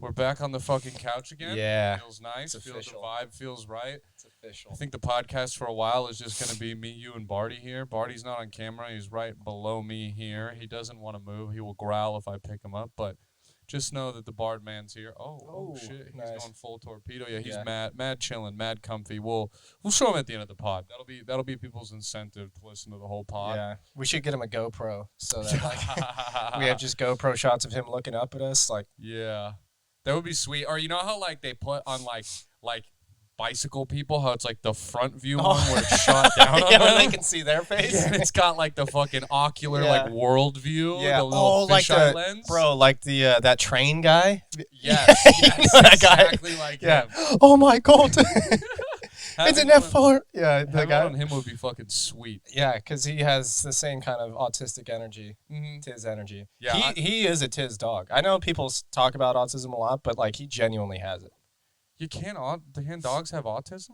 We're back on the fucking couch again. Yeah. Feels nice. It's Feels the official. vibe feels right. It's official. I think the podcast for a while is just going to be me, you, and Barty here. Barty's not on camera. He's right below me here. He doesn't want to move. He will growl if I pick him up, but just know that the Bard man's here. Oh shit. He's nice. going full torpedo. Yeah, he's Yeah. mad chilling, mad comfy. We'll show him at the end of the pod. That'll be people's incentive to listen to the whole pod. Yeah. We should get him a GoPro so that like, we have just GoPro shots of him looking up at us. Like, yeah. That would be sweet. Or you know how like they put on like bicycle people, how it's like the front view one where it's shot down on yeah, them? they can see their face. Yeah, and it's got like the fucking ocular Yeah. like world view, Yeah. the little like fisheye the lens. bro, like the that train guy. Yes, You know that guy? exactly like Yeah. him. Oh my god. Having Isn't one- that far? Yeah, the having guy. one on him would be fucking sweet. Yeah, because he has the same kind of autistic energy, Mm-hmm. Tiz energy. Yeah, he is a Tiz dog. I know people talk about autism a lot, but like he genuinely has it. You can't. Can dogs have autism?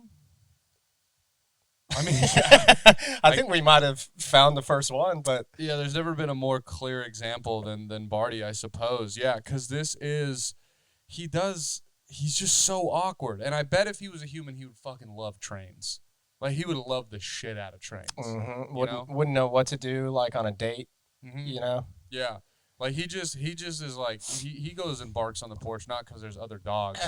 I mean, I think we might have found the first one, but yeah. There's never been a more clear example than Barty, I suppose. Yeah, because he's just so awkward. And I bet if he was a human, he would fucking love trains. Like, he would love the shit out of trains. wouldn't know what to do like on a date, Mm-hmm. you know? Yeah. Like, he just is like, he goes and barks on the porch, not because there's other dogs.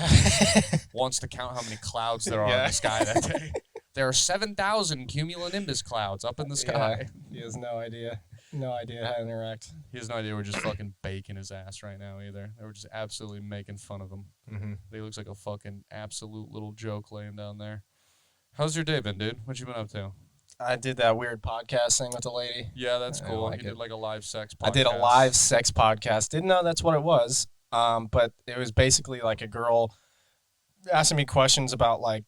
Wants to count how many clouds there are in Yeah. the sky that day. There are 7,000 cumulonimbus clouds up in the sky. He has no idea. No idea how to interact. He has no idea we're just fucking baking his ass right now either. They were just absolutely making fun of him. Mm-hmm. He looks like a fucking absolute little joke laying down there. How's your day been, dude? What you been up to? I did that weird podcast thing with the lady. Yeah, that's I cool. like He it. did like a live sex podcast. I did a live sex podcast. Didn't know that's what it was. But it was basically like a girl asking me questions about like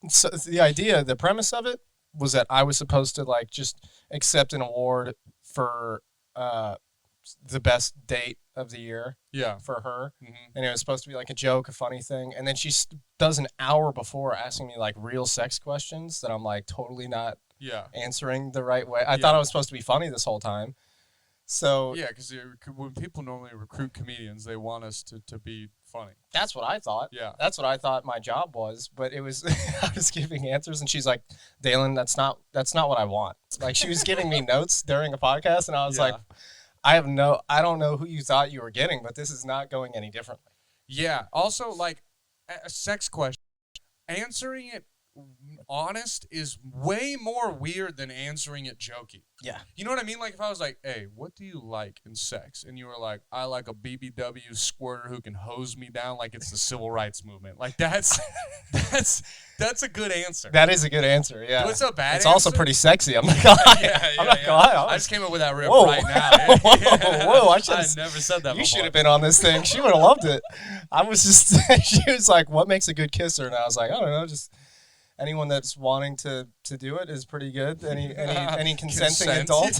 so the premise of it was that I was supposed to like just accept an award for the best date of the year Yeah. for her, Mm-hmm. and it was supposed to be like a joke, a funny thing, and then she does an hour before asking me like real sex questions that I'm like totally not Yeah. answering the right way. I Yeah. thought I was supposed to be funny this whole time. So Yeah, because when people normally recruit comedians, they want us to be funny. that's what I thought. Yeah. That's what I thought my job was, but it was I was giving answers and she's like, Daylen, that's not what I want. Like she was giving me notes during a podcast and I was like, I don't know who you thought you were getting, but this is not going any differently. Yeah. Also, like, a sex question, answering it honest is way more weird than answering it jokey. Yeah. You know what I mean? Like, if I was like, hey, what do you like in sex? And you were like, I like a BBW squirter who can hose me down like it's the civil rights movement. Like, that's a good answer. That is a good answer, yeah. What's a bad It's answer? also pretty sexy. I'm not gonna lie. I'm not gonna lie. I just came up with that riff Whoa. right now. Whoa, I never said that You before. should have been on this thing. She would have loved it. I was just, she was like, what makes a good kisser? And I was like, I don't know, just anyone that's wanting to do it is pretty good. Any consenting Consent. adult.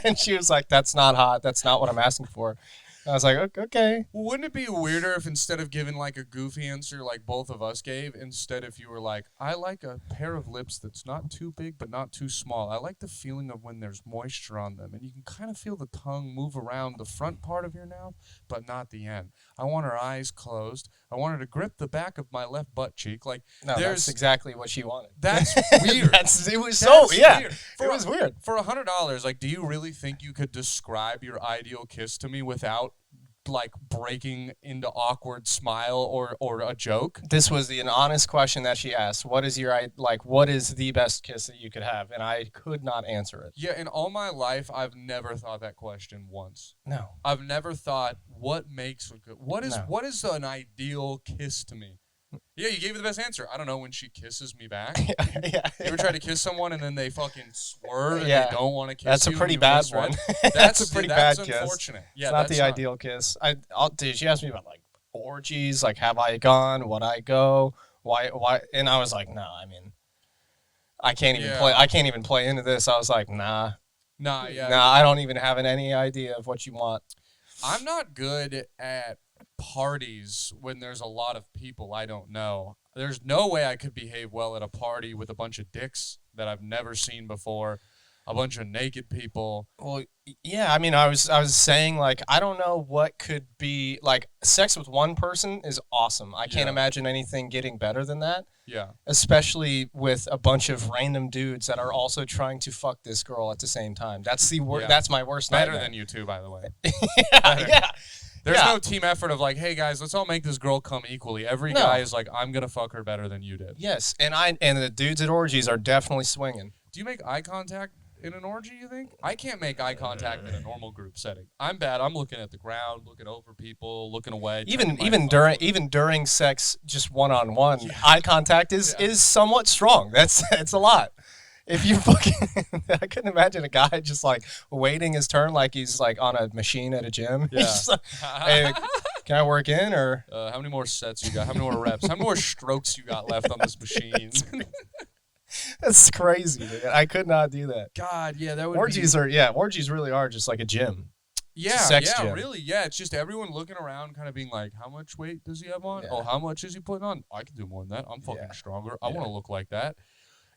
And she was like, that's not hot. That's not what I'm asking for. And I was like, okay. Well, wouldn't it be weirder if instead of giving like a goofy answer like both of us gave, instead if you were like, I like a pair of lips that's not too big but not too small. I like the feeling of when there's moisture on them and you can kind of feel the tongue move around the front part of your mouth but not the end. I want her eyes closed. I want her to grip the back of my left butt cheek. Like, No, that's exactly what she wanted. That's weird. It was so, yeah. Weird. It was weird. For $100, like, do you really think you could describe your ideal kiss to me without like breaking into awkward smile or a joke? This was an honest question that she asked. What is the best kiss that you could have? And I could not answer it. Yeah, in all my life, I've never thought that question once. No. I've never thought, what makes a good... What is an ideal kiss to me? Yeah, you gave me the best answer. I don't know, when she kisses me back. Yeah. You ever try to kiss someone and then they fucking swerve and Yeah. they don't want to kiss That's you? a pretty and you bad miss one. That's That's a pretty bad kiss. Unfortunate. Yeah, It's not that's the ideal kiss. Dude, she asked me about like orgies, like have I gone, would I go, why, and I was like, no, I mean, I can't even play into this. I was like, nah, I don't even have any idea of what you want. I'm not good at parties when there's a lot of people I don't know. There's no way I could behave well at a party with a bunch of dicks that I've never seen before. a bunch of naked people. Well, yeah, I mean, I was saying, like, I don't know what could be, like, sex with one person is awesome. I can't imagine anything getting better than that. Yeah. Especially with a bunch of random dudes that are also trying to fuck this girl at the same time. That's that's my worst Better nightmare. than you two, by the way. yeah. There's no team effort of like, hey guys, let's all make this girl come equally. Every guy is like, I'm gonna fuck her better than you did. Yes, and the dudes at orgies are definitely swinging. Do you make eye contact in an orgy, you think? I can't make eye contact in a normal group setting. I'm bad. I'm looking at the ground, looking over people, looking away. Even during sex, just one-on-one, eye contact is somewhat strong. That's a lot. If you fucking, I couldn't imagine a guy just like waiting his turn like he's like on a machine at a gym. Yeah. He's just like, hey, can I work in or? How many more sets you got? How many more reps? How many more strokes you got left on this machine? That's crazy, dude. I could not do that. God, yeah, that would orgies really are just like a gym. Yeah, gym. really, yeah. It's just everyone looking around kind of being like, how much weight does he have on? Yeah. Oh, how much is he putting on? I can do more than that. I'm fucking stronger. I want to look like that.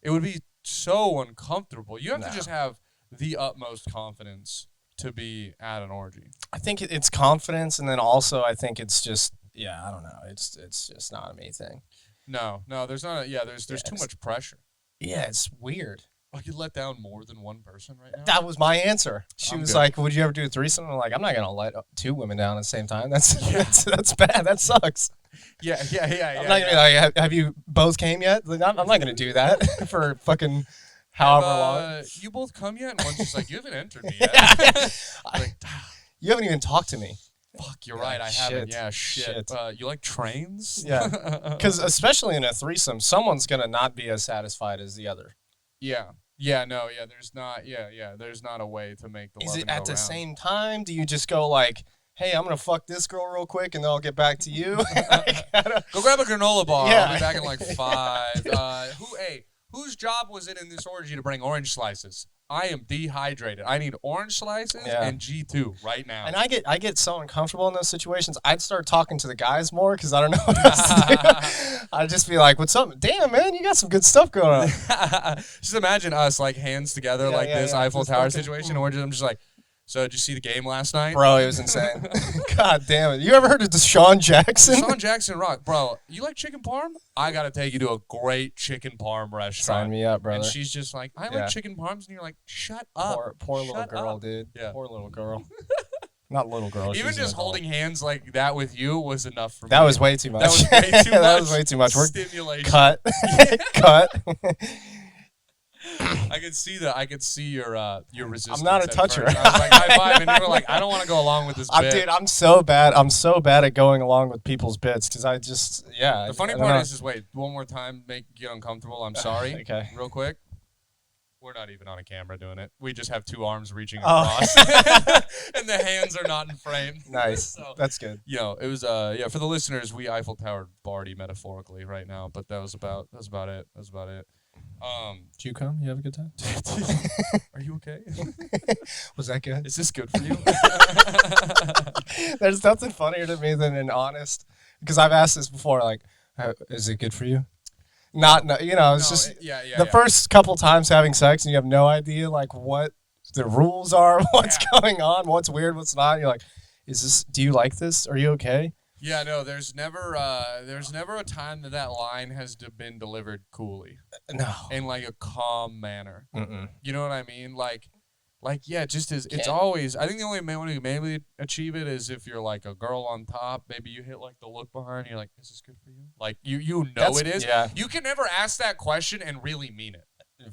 It would be so uncomfortable. You have to just have the utmost confidence to be at an orgy. I think it's confidence, and then also I think it's just, I don't know. It's just not a me thing. No, there's not. There's too much pressure. Yeah, it's weird. I could let down more than one person right now. That was my answer. She was like, "Would you ever do a threesome?" I'm like, "I'm not gonna let two women down at the same time. That's bad. That sucks." Yeah. I'm not gonna be like, "Have you both came yet?" Like, I'm not gonna do that for fucking however long. You both come yet? And one's just like, "You haven't entered me yet." Like, you haven't even talked to me. Fuck, you're right. I haven't. Yeah, shit. You like trains? Yeah. Because especially in a threesome, someone's gonna not be as satisfied as the other. Yeah. There's not. There's not a way to make the. Is it go at the round. same time? Do you just go like, "Hey, I'm gonna fuck this girl real quick, and then I'll get back to you"? Go grab a granola bar. Yeah. I'll be back in like 5. Whose job was it in this orgy to bring orange slices? I am dehydrated. I need orange slices and G2 right now. And I get so uncomfortable in those situations. I'd start talking to the guys more because I don't know what else to do. I'd just be like, "What's up? Damn, man, you got some good stuff going on." Just imagine us like hands together this Eiffel Tower situation. And I'm just like, so did you see the game last night? Bro, it was insane. God damn it. You ever heard of Deshaun Jackson? Deshaun Jackson rock. Bro, you like chicken parm? I got to take you to a great chicken parm restaurant. Sign me up, brother. And she's just like, I like chicken parms. And you're like, shut up. Poor little girl, dude. Yeah. Poor little girl. Not little girl. Even just holding hands like that with you was enough for me. That was way too much. That was way too much. That was way too much. Stimulation. Cut. Cut. I could see your resistance. I'm not a toucher. I was like, high five, and you were like, I don't want to go along with this bit. Dude, I'm so bad at going along with people's bits because I just, The funny part is wait, one more time, make you get uncomfortable. I'm sorry. Okay. Real quick. We're not even on a camera doing it. We just have two arms reaching across, and the hands are not in frame. Nice. So, that's good. It was for the listeners, we Eiffel Towered Barty metaphorically right now, but that was about it. Did you come? You have a good time? Are you okay? Was that good? Is this good for you? There's nothing funnier to me than an honest, because I've asked this before, like, is it good for you? The first couple times having sex and you have no idea like what the rules are, what's going on, what's weird, what's not. You're like, do you like this? Are you okay? Yeah, no, there's never a time that line has been delivered coolly. No. In like a calm manner. Mm-mm. You know what I mean? It's always, I think the only way you maybe achieve it is if you're like a girl on top, maybe you hit like the look behind, you're like, is this good for you? Like you know it is. Yeah. You can never ask that question and really mean it.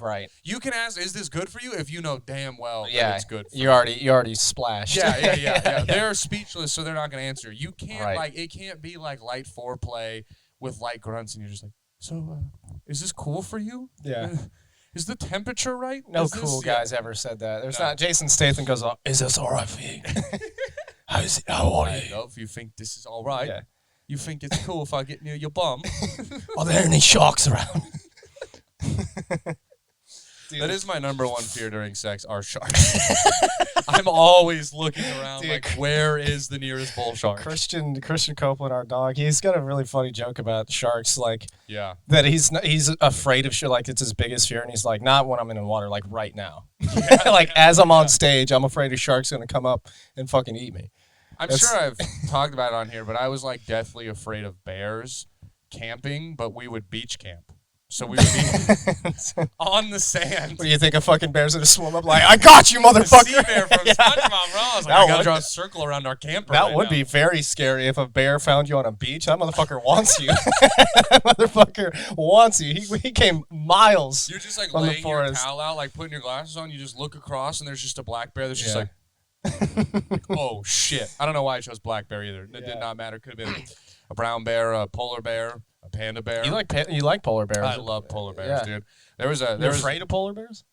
Right. You can ask, is this good for you? If you know damn well that it's good for you. You already splashed. Yeah. They're speechless, so they're not going to answer. You can't, it can't be like light foreplay with light grunts, and you're just like, so, is this cool for you? Yeah. Is the temperature right? No cool guys ever said that. There's not. Jason Statham goes, is this all right for you? How are you? If you think this is all right, you think it's cool if I get near your bum. Are there any sharks around? Dude, That is my number one fear during sex are sharks. I'm always looking around Dude, like, where is the nearest bull shark? Christian Copeland, our dog, he's got a really funny joke about sharks, like Yeah. that he's afraid of shit, like it's his biggest fear, and he's like, not when I'm in the water, like right now. Like as I'm on stage, I'm afraid a shark's gonna come up and fucking eat me. I'm sure I've talked about it on here, but I was like deathly afraid of bears camping, but we would beach camp. So we would be on the sand. What do you think a fucking bear's gonna swim up like, I got you, motherfucker? Sea bear from SpongeBob, bro. I was like, I gotta draw a circle around our camper. That would be very scary if a bear found you on a beach. That motherfucker wants you. That motherfucker wants you. He came miles. You're just like from the laying your forest. towel out, like putting your glasses on. You just look across, and there's just a black bear that's just Yeah. like, oh shit. I don't know why I chose black bear either. It did not matter. Could have been a brown bear, a polar bear, a panda bear. You like polar bears? I love polar bears, Yeah. dude. There was You're afraid of polar bears?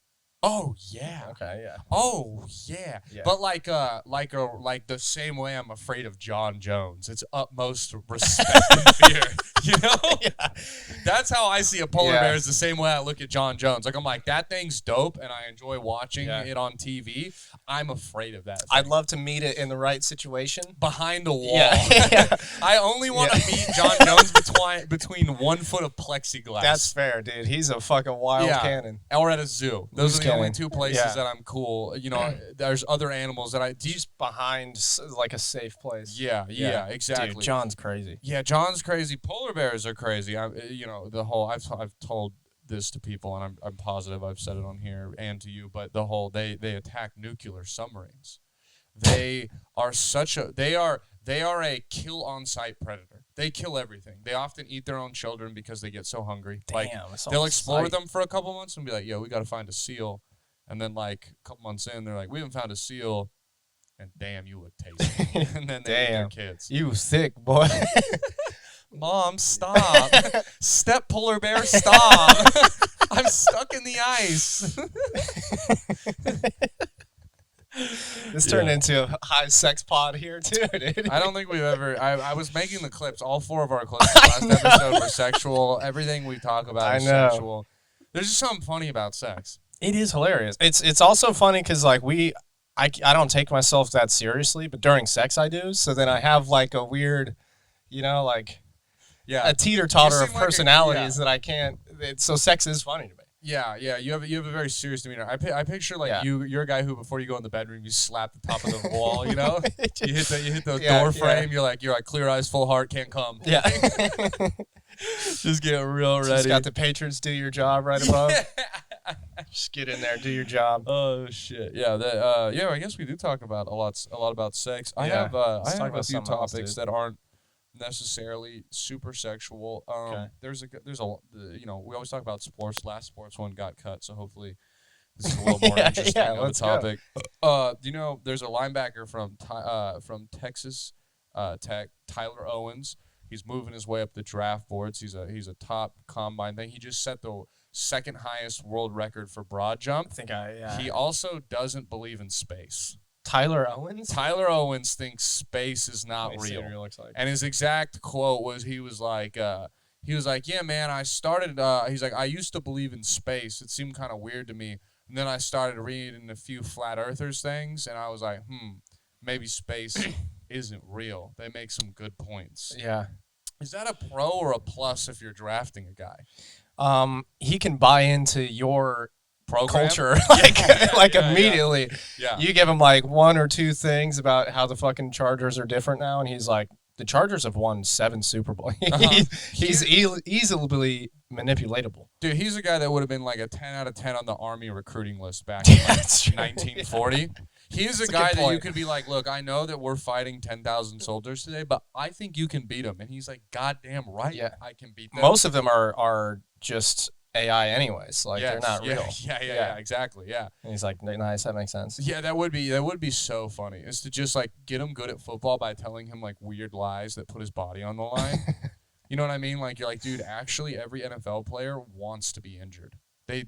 Oh yeah. Okay, yeah. Oh yeah. Yeah. But like the same way I'm afraid of John Jones. It's utmost respect and fear. You know? Yeah. That's how I see a polar Yeah. bear is the same way I look at John Jones. Like I'm like, that thing's dope and I enjoy watching Yeah. it on TV. I'm afraid of that thing. I'd love to meet it in the right situation. Behind the wall. Yeah. I only want to meet John Jones between 1 foot of plexiglass. That's fair, dude. He's a fucking wild cannon. Or at a zoo. Those are the only cannon. two places Yeah. that I'm cool. You know, there's other animals that He's behind like a safe place. Yeah, exactly. Dude, John's crazy. Yeah, John's crazy. Polar bears are crazy. You know, the whole I've told this to people, and I'm positive I've said it on here and to you, but the whole they attack nuclear submarines. They are a kill on sight predator. They kill everything. They often eat their own children because they get so hungry. Like they'll explore them for a couple months and be like, "Yo, we got to find a seal," and then like a couple months in, they're like, "We haven't found a seal." And damn, you look tasty. And then they eat their kids. You thick boy. Mom, stop. Step polar bear, stop. I'm stuck in the ice. This turned into a high sex pod here too, dude. I don't think we've ever. I was making the clips. All 4 of our clips last episode were sexual. Everything we talk about is sexual. There's just something funny about sex. It is hilarious. It's also funny because like I don't take myself that seriously, but during sex I do. So then I have like a weird, you know, like a teeter-totter of personalities that I can't. So sex is funny to me. Yeah. You have a very serious demeanor. I picture like you're a guy who before you go in the bedroom you slap the top of the wall. You know, you hit the door frame. You're like clear eyes, full heart, can't come. Yeah. Just get real ready. Just got the patrons do your job right above. Just get in there, do your job. Oh shit! Yeah, I guess we do talk about a lot about sex. I have a few topics that aren't necessarily super sexual. There's a you know, we always talk about sports. Last sports one got cut, so hopefully this is a little more interesting of a topic. You know, there's a linebacker from Texas Tech, Tyler Owens. He's moving his way up the draft boards. He's a top combine thing. He just set the second highest world record for broad jump. He also doesn't believe in space. Tyler Owens? Tyler Owens thinks space is not real. And his exact quote was he was like, yeah, man, I started, he's like, I used to believe in space. It seemed kind of weird to me. And then I started reading a few flat earthers things, and I was like, maybe space isn't real. They make some good points. Yeah. Is that a pro or a plus if you're drafting a guy? He can buy into your program? Culture immediately. Yeah. You give him like 1 or 2 things about how the fucking Chargers are different now, and he's like, the Chargers have won 7 Super Bowls. He's easily manipulatable. Dude, he's a guy that would have been like a 10 out of 10 on the Army recruiting list back in 1940. He's a guy that you could be like, look, I know that we're fighting 10,000 soldiers today, but I think you can beat them. And he's like, goddamn right, I can beat them. Most of them are just AI anyways. Like, they're not real. Yeah, exactly, yeah. And he's like, nice, that makes sense. Yeah, that would be so funny, is to just, like, get him good at football by telling him, like, weird lies that put his body on the line. You know what I mean? Like, you're like, dude, actually every NFL player wants to be injured. They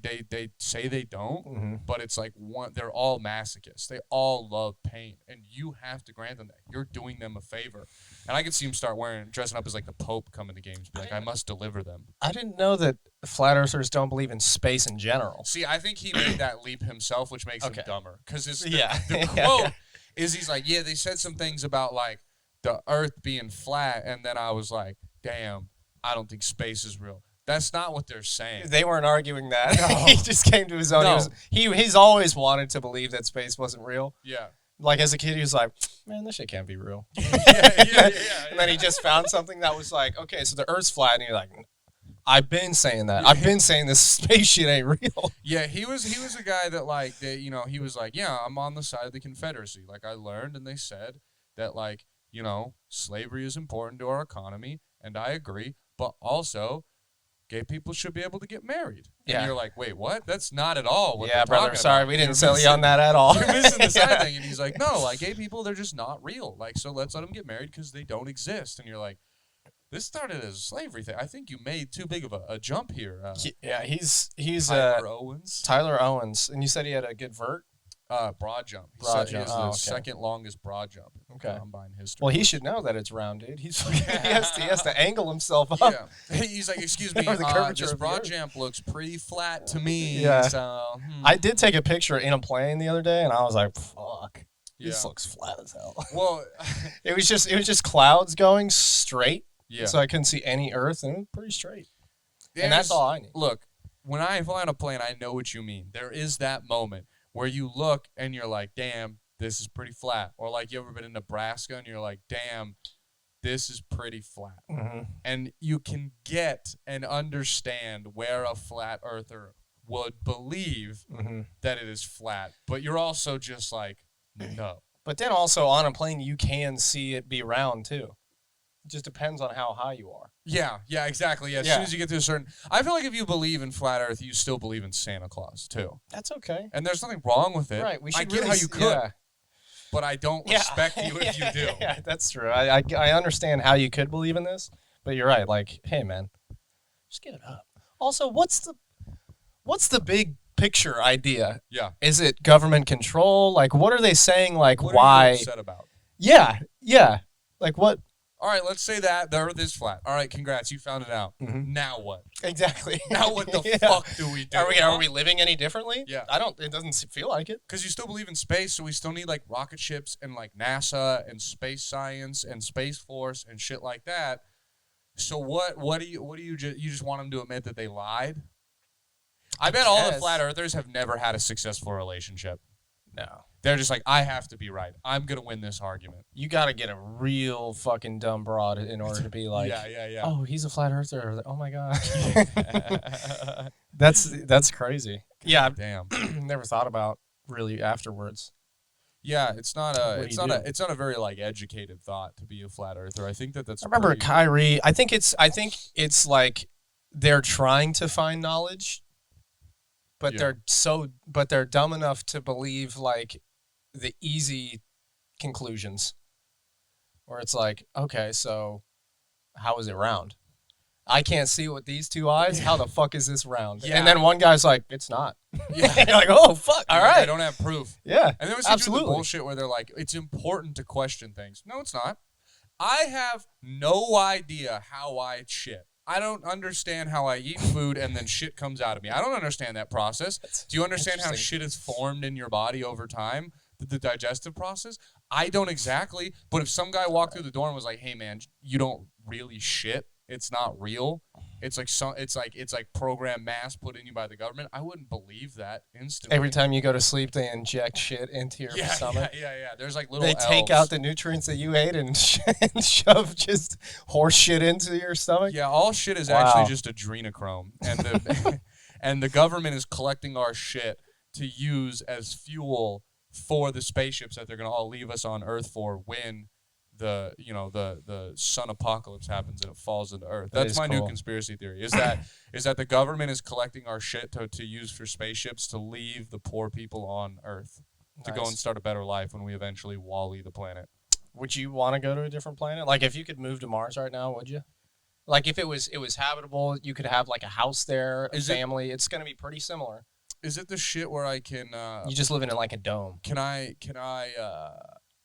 say they don't, Mm-hmm. but it's like they're all masochists. They all love pain, and you have to grant them that. You're doing them a favor. And I could see him start dressing up as like the Pope coming to games, be like, I must deliver them. I didn't know that flat earthers don't believe in space in general. See, I think he made that leap himself, which makes him dumber. Because the quote is he's like, yeah, they said some things about like the Earth being flat, and then I was like, damn, I don't think space is real. That's not what they're saying. They weren't arguing that. No. He just came to his own. No. He's always wanted to believe that space wasn't real. Yeah. Like as a kid, he was like, man, this shit can't be real. yeah. And then he just found something that was like, okay, so the Earth's flat, and he's like, I've been saying that. I've been saying this space shit ain't real. Yeah, he was a guy that like that, he was like, yeah, I'm on the side of the Confederacy. Like I learned, and they said that like, slavery is important to our economy, and I agree, but also gay people should be able to get married. And you're like, wait, what? That's not at all what yeah, brother, sorry, about. We didn't sell you on that at all. You're missing the side thing. And he's like, no, like gay people, they're just not real. Like, so let's let them get married because they don't exist. And you're like, this started as a slavery thing. I think you made too big of a jump here. He's Tyler Owens. And you said he had a good vert? Broad jump. He Broad said jump. He has the second longest broad jump in combine history. Well, he should know that it's round, dude. He has to angle himself up. Yeah. He's like, excuse me, this broad jump looks pretty flat to me. Yeah. So, I did take a picture in a plane the other day, and I was like, fuck. Yeah. This looks flat as hell. Well, it was just clouds going straight. Yeah. So I couldn't see any earth, and it was pretty straight. And that's all I need. Look, when I fly on a plane, I know what you mean. There is that moment where you look and you're like, damn, this is pretty flat. Or like you ever been in Nebraska and you're like, damn, this is pretty flat. Mm-hmm. And you can get and understand where a flat earther would believe that it is flat. But you're also just like, no. But then also on a plane, you can see it be round too. It just depends on how high you are. Yeah, exactly. Yeah, as soon as you get to a certain... I feel like if you believe in flat Earth, you still believe in Santa Claus, too. That's okay. And there's nothing wrong with it. Right. I get how you could, but I don't respect you if you do. Yeah, that's true. I understand how you could believe in this, but you're right. Like, hey, man, just give it up. Also, what's the big picture idea? Yeah. Is it government control? Like, what are they saying? Like, what why? Are you upset about? Yeah. Like, what? All right, let's say that the Earth is flat. All right, congrats, you found it out. Mm-hmm. Now what? Exactly. Now what the fuck do we do? Are we living any differently? Yeah. It doesn't feel like it. Because you still believe in space, so we still need like rocket ships and like NASA and space science and Space Force and shit like that. So what do you just want them to admit that they lied? I bet all the flat earthers have never had a successful relationship. No. They're just like, I have to be right. I'm going to win this argument. You got to get a real fucking dumb broad in order to be like, yeah. Oh, he's a flat earther. Oh my God. That's crazy. Yeah. Damn. Never thought about really afterwards. Yeah, it's not a very like educated thought to be a flat earther. I think that's. I remember Kyrie. I think it's like they're trying to find knowledge, but they're dumb enough to believe like the easy conclusions, where it's like, okay, so how is it round? I can't see with these two eyes. How the fuck is this round? Yeah. And then one guy's like, it's not. Yeah. You're like, oh, fuck. All right. I don't have proof. Yeah. And then we see the bullshit where they're like, it's important to question things. No, it's not. I have no idea how I shit. I don't understand how I eat food and then shit comes out of me. I don't understand that process. Do you understand how shit is formed in your body over time? The digestive process? I don't exactly. But if some guy walked through the door and was like, hey, man, you don't really shit. It's not real. It's like programmed mass put in you by the government. I wouldn't believe that instantly. Every time you go to sleep, they inject shit into your stomach. Yeah. There's like little. They take out the nutrients that you ate and shove just horse shit into your stomach. Yeah, all shit is actually just adrenochrome, and the government is collecting our shit to use as fuel for the spaceships that they're gonna all leave us on Earth for when the sun apocalypse happens and it falls into Earth. That's my new conspiracy theory. Is that the government is collecting our shit to use for spaceships to leave the poor people on Earth to go and start a better life when we eventually Wall-E the planet. Would you want to go to a different planet? Like if you could move to Mars right now, would you? Like if it was habitable, you could have like a house there, a Is it- family. It's going to be pretty similar. Is it the shit where I can You just living in like a dome. can I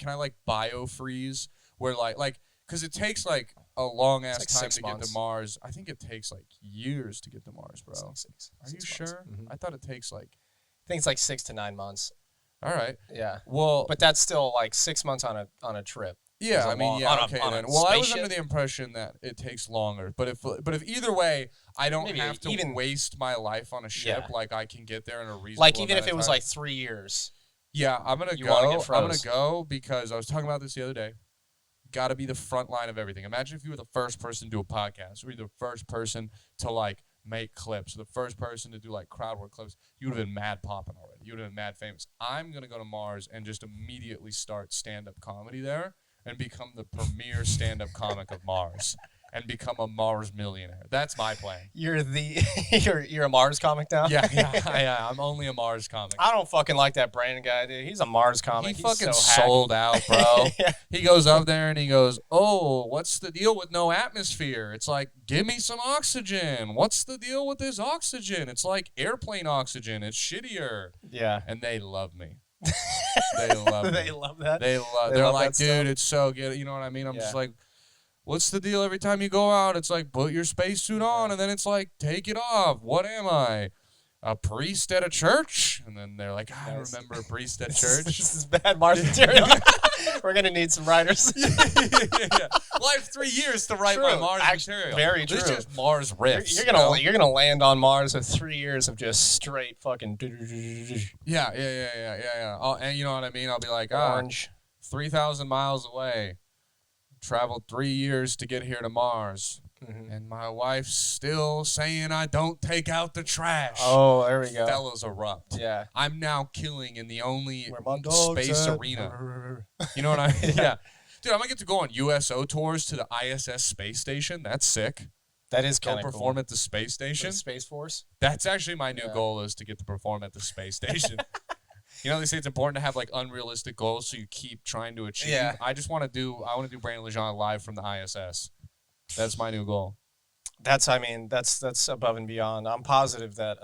like biofreeze where like because it takes like a long ass like time 6 to get months. to Mars. I think it takes like years to get to Mars, bro. It's like six Are you months. sure? Mhm. I thought it takes like. I think it's like 6 to 9 months. All right. Yeah. Well, But that's still like 6 months on a trip. yeah, Is a I mean, long- yeah, on a- okay on a then. Well, I was spaceship? under the impression that it takes longer, but if either way, I don't Maybe have to even- waste my life on a ship. Yeah. Like I can get there in a reasonable. Like even amount if it of was time. like 3 years. Yeah, I'm gonna You go. wanna get I'm gonna froze. go because I was talking about this the other day. Got to be the front line of everything. Imagine if you were the first person to do a podcast, or you're the first person to like make clips, or the first person to do like crowd work clips. You would have been mad popping already. You would have been mad famous. I'm gonna go to Mars and just immediately start stand-up comedy there and become the premier stand-up comic of Mars and become a Mars millionaire. That's my plan. You're the you're a Mars comic now. Yeah. I'm only a Mars comic. I don't fucking like that Brandon guy, dude. He's a Mars comic. He He's fucking so hack. sold out, bro. Yeah. He goes up there and he goes, "Oh, what's the deal with no atmosphere?" It's like, "Give me some oxygen." What's the deal with this oxygen? It's like airplane oxygen. It's shittier. Yeah. And they love me. They love me. They love that. They love. They They're love like, that "Dude, stuff." it's so good." You know what I mean? I'm just Yeah. like, "What's the deal every time you go out?" It's like, "Put your spacesuit on," and then it's like, "Take it off." What am I? A priest at a church? And then they're like, I Nice. remember a priest at This church. is bad Mars material. We're gonna need some writers. yeah. Well, I have 3 years to write my True. Mars Actually, material. very This is true. just Mars riffs. You're gonna land on Mars with 3 years of just straight fucking Yeah. Oh, and you know what I mean? I'll be like, orange. 3,000 miles away. Traveled 3 years to get here to Mars. Mhm. And my wife's still saying I don't take out the trash. Oh, there we go. Fellas erupt. Yeah. I'm now killing in the only Where my dog's space at. arena. You know what I mean? Yeah. Dude, I'm going to get to go on USO tours to the ISS space station. That's sick. That is Go kind of perform cool. at the space For station. the Space Force. That's actually my new Yeah. goal is to get to perform at the space station. You know, they say it's important to have like unrealistic goals so you keep trying to achieve. Yeah. I want to do Brandon Legendre live from the ISS. That's my new goal. That's above and beyond. I'm positive that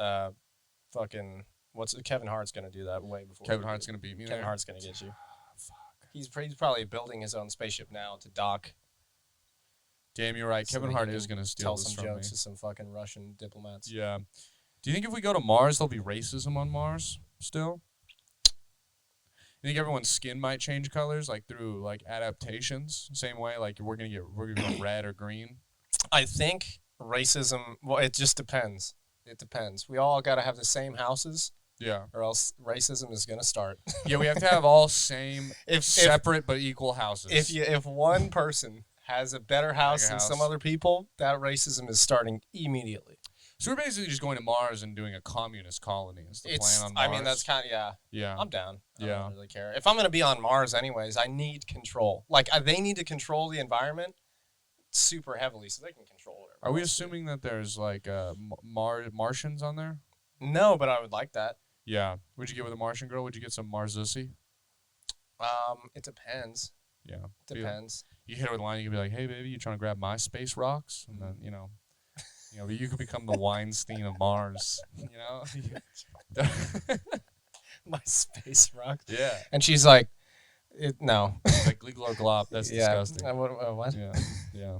Kevin Hart's gonna do that way before. Kevin Hart's going to beat me Kevin there. Hart's gonna get you. He's probably building his own spaceship now to dock. Damn, you're right. so Kevin he Hart can is going to steal tell this some from jokes me. to some fucking Russian diplomats. Yeah. Do you think if we go to Mars, there'll be racism on Mars still? You think everyone's skin might change colors, like through like adaptations? Same way, like we're gonna go red or green. I think racism. Well, it just depends. It depends. We all got to have the same houses, Yeah. or else racism is gonna start. Yeah, we have to have all same, If separate but equal houses. if one person has a better house than some house. other people, that racism is starting immediately. So we're basically just going to Mars and doing a communist colony. Is the It's. plan on Mars? I mean, that's kind of yeah. yeah. I'm down. I Yeah. don't really care. If I'm gonna be on Mars anyways, I need control. Like they need to control the environment super heavily so they can control whatever. Are we else to do. assuming that there's like Martians on there? No, but I would like that. Yeah. Would you get with a Martian girl? Would you get some Marzussy? It depends. Yeah. Depends. You hit her with a line. You could be like, "Hey, baby, you trying to grab my space rocks?" And then you could become the Weinstein of Mars. You know? My space rock. Yeah. And she's like, no. It's like glop glop. That's Yeah. disgusting. What? Yeah. Yeah.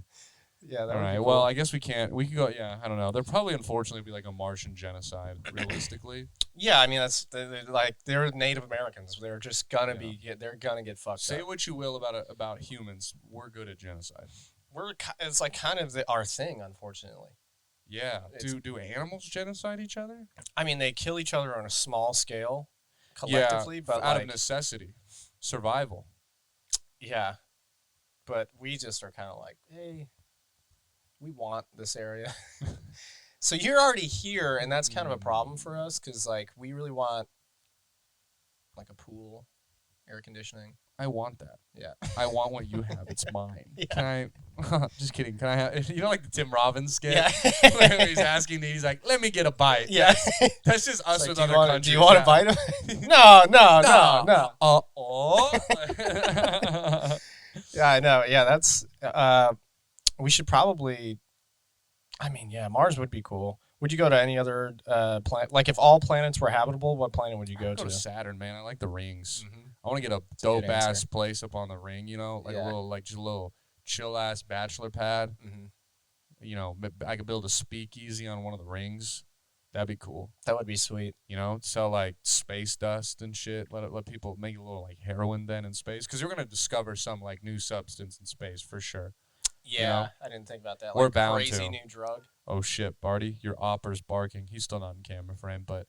Yeah. That All would be right. cool. Well, I guess we can't. We could go. Yeah. I don't know. There'll probably, unfortunately, be like a Martian genocide. Realistically. yeah. I mean, they're Native Americans. They're just gonna they're gonna get fucked Say up. what you will about humans. We're good at genocide. It's like kind of our thing, unfortunately. Yeah. It's- Do animals genocide each other? I mean, they kill each other on a small scale, collectively, yeah, but out like, of necessity, survival. yeah. But we just are kind of like, hey, we want this area. So you're already here, and that's kind of a problem for us because like we really want like a pool, air conditioning. I want that. Yeah. I want what you have. It's mine. Yeah. Can I? Just kidding. Can I have? You know, like the Tim Robbins skit. Yeah. Where he's asking, he's like, "Let me get a bite." Yeah. That's just us Like, with do other you want, countries. do you want yeah. to bite him? No. Yeah, I know. Yeah, that's. We should probably I mean, yeah, Mars would be cool. Would you go to any other planet? Like, if all planets were habitable, what planet would you go Go to to? Saturn, man. I like the rings. Mhm. I want to get a a good dope ass answer. place up on the ring, you know, like Yeah. a little, like just a little chill ass bachelor pad. Mm-hmm. You know, I could build a speakeasy on one of the rings. That'd be cool. That would be sweet. You know, sell like space dust and shit. Let people make a little like heroin then in space, because you're gonna discover some like new substance in space for sure. Yeah, know, I didn't think about that. we're Like bound crazy to. new drug. Oh shit, Barty, your opper's barking. He's still not in camera frame, but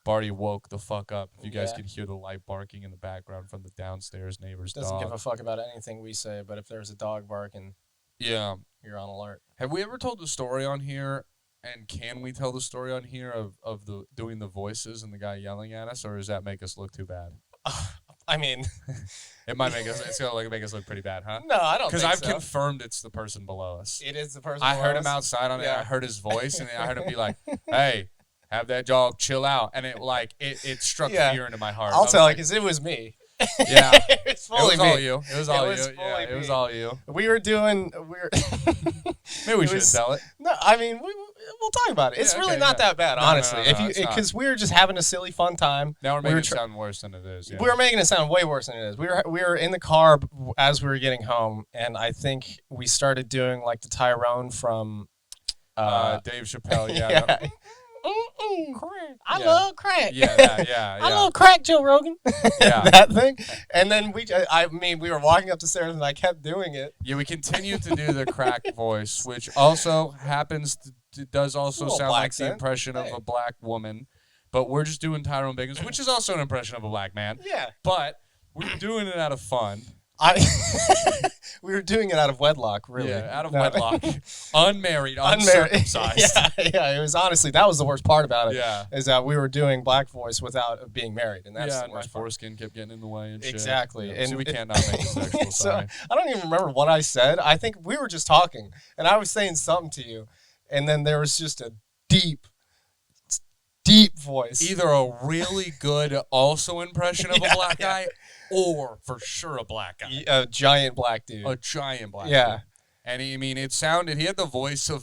Barty woke the fuck up. If you guys Yeah. could hear the light barking in the background from the downstairs neighbor's Doesn't dog. give a fuck about anything we say, but if there's a dog barking, Yeah. you're on alert. Have we ever told the story on here? And can we tell the story on here of the doing the voices and the guy yelling at us, or does that make us look too bad? I mean, It might make us. It's gonna make us look pretty bad, huh? no, I don't. Because Because I've confirmed it's the person below us. it is the person. I heard below him us. outside on it. Yeah. I heard his voice, and I heard him be like, "Hey, have that dog chill out." And it struck Yeah. fear into my heart. I I'll was tell you, like, because it was me. Yeah. It's It fully was all me. you. It was all was you. Yeah, fully it was me. all you. We were. Maybe we It should was- tell it. No, I mean, we'll talk about it. It's Yeah, really okay, not yeah. that bad, No, no, honestly. no, no, it's not. Because we were just having a silly, fun time. Now we're We making were it sound worse than it is. Yeah. We were making it sound way worse than it is. We were in the car as we were getting home, and I think we started doing like the Tyrone from. Dave Chappelle. Yeah. yeah. no- I Yeah. love crack. Yeah. Yeah. I love crack, Joe Rogan. Yeah. That thing. And then I mean, we were walking up the stairs, and I kept doing it. Yeah, we continue to do the crack voice, which also does also Little sound black like the accent. impression of Hey. a black woman. But we're just doing Tyrone Biggins, which is also an impression of a black man. Yeah. But we're doing it out of fun. We were doing it out of wedlock, really. Yeah, out of No. wedlock. Unmarried, Unmarried. uncircumcised. yeah. It was honestly, that was the worst part about it. Yeah. Is that we were doing black voice without being married, and that's Yeah, the and my worst part. foreskin kept getting in the way and shit. Exactly. Yeah, And so we it- can't not make it sexual, So sorry. I don't even remember what I said. I think we were just talking, and I was saying something to you, and then there was just a deep voice. Either a really good also impression of Yeah, a black yeah. guy, or for sure a black guy. A giant black dude. A giant black Yeah. dude. And he had the voice of,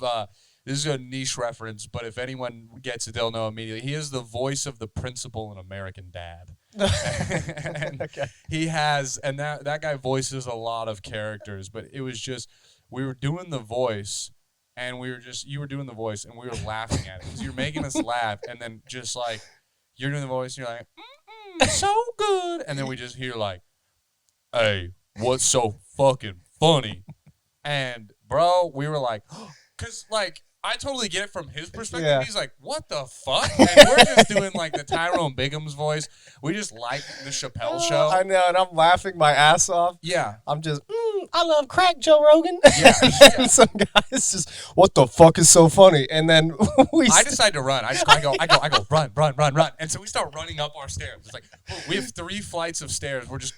this is a niche reference, but if anyone gets it, they'll know immediately. He is the voice of the principal in American Dad. And Okay. he has, and that guy voices a lot of characters, but it was just, we were doing the voice, and you were doing the voice, and we were laughing at it, because you're making us laugh, and then just like, you're doing the voice, and you're like, so good, and then we just hear like, hey, what's so fucking funny? And bro, we were like, because like I totally get it from his perspective. Yeah. He's like, what the fuck? And we're just doing like the Tyrone Biggums voice. We just like the Chappelle show. I know, and I'm laughing my ass off. Yeah. I'm just, I love crack, Joe Rogan. Yeah. And some guys just, what the fuck is so funny? And then I decide to run. I go, run. And so we start running up our stairs. It's like, we have 3 flights of stairs. We're just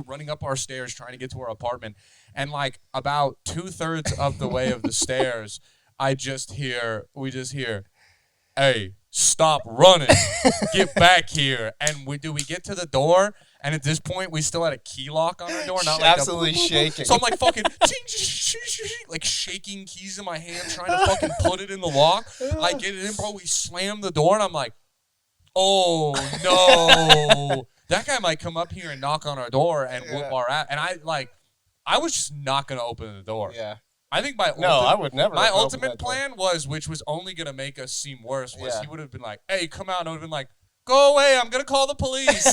running up our stairs trying to get to our apartment. And like about 2/3 of the way of the stairs, we just hear, hey, stop running. Get back here. And we get to the door, and at this point we still had a key lock on our door, not like absolutely shaking. So I'm like fucking like shaking keys in my hand, trying to fucking put it in the lock. I get it in, bro. We slam the door, and I'm like, oh no. That guy might come up here and knock on our door and whoop our ass. And I was just not gonna open the door. Yeah. I think I would never. my open ultimate that door. plan was, which was only gonna make us seem worse, was Yeah. he would have been like, hey, come out, and I would have been like, go away, I'm gonna call the police.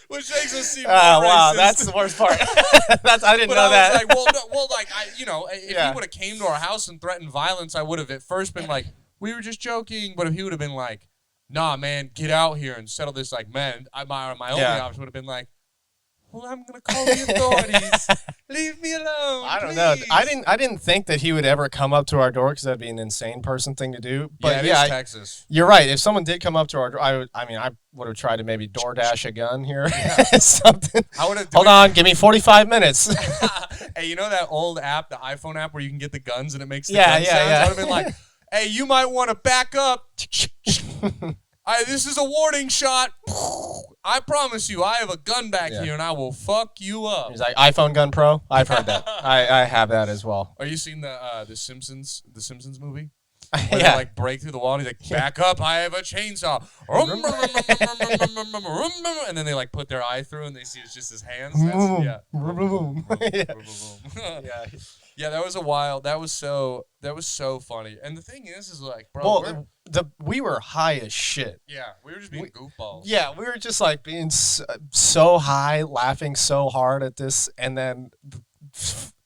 Which makes us seem more Wow, racist. that's the worst part. I didn't But know I that. was like, if Yeah. he would have came to our house and threatened violence, I would have at first been like, we were just joking. But if he would have been like, nah, man, get out here and settle this like men, my only Yeah. option would have been like, well, I'm gonna call the authorities. Leave me alone. I don't know. please." I didn't think that he would ever come up to our door because that'd be an insane person thing to do. But yeah, it is Texas. you're right. If someone did come up to our door, I would have tried to maybe DoorDash a gun here, something. I would have. Hold on, give me 45 minutes. Hey, you know that old app, the iPhone app, where you can get the guns and it makes the Yeah, gun yeah, sounds? yeah. I would have been like, hey, you might want to back up. This is a warning shot. I promise you, I have a gun back Yeah. here, and I will fuck you up. He's like, iPhone gun pro. I've heard that. I have that as well. Are you seen the Simpsons movie? Where Yeah. they like break through the wall and he's like, back up, I have a chainsaw. And then they like put their eye through and they see it's just his hands. That's, Yeah. Yeah, that was a wild. That was so funny. And the thing is like, bro, Well, we were high as shit. yeah, we were just being goofballs. Yeah, we were just like being so high, laughing so hard at this, and then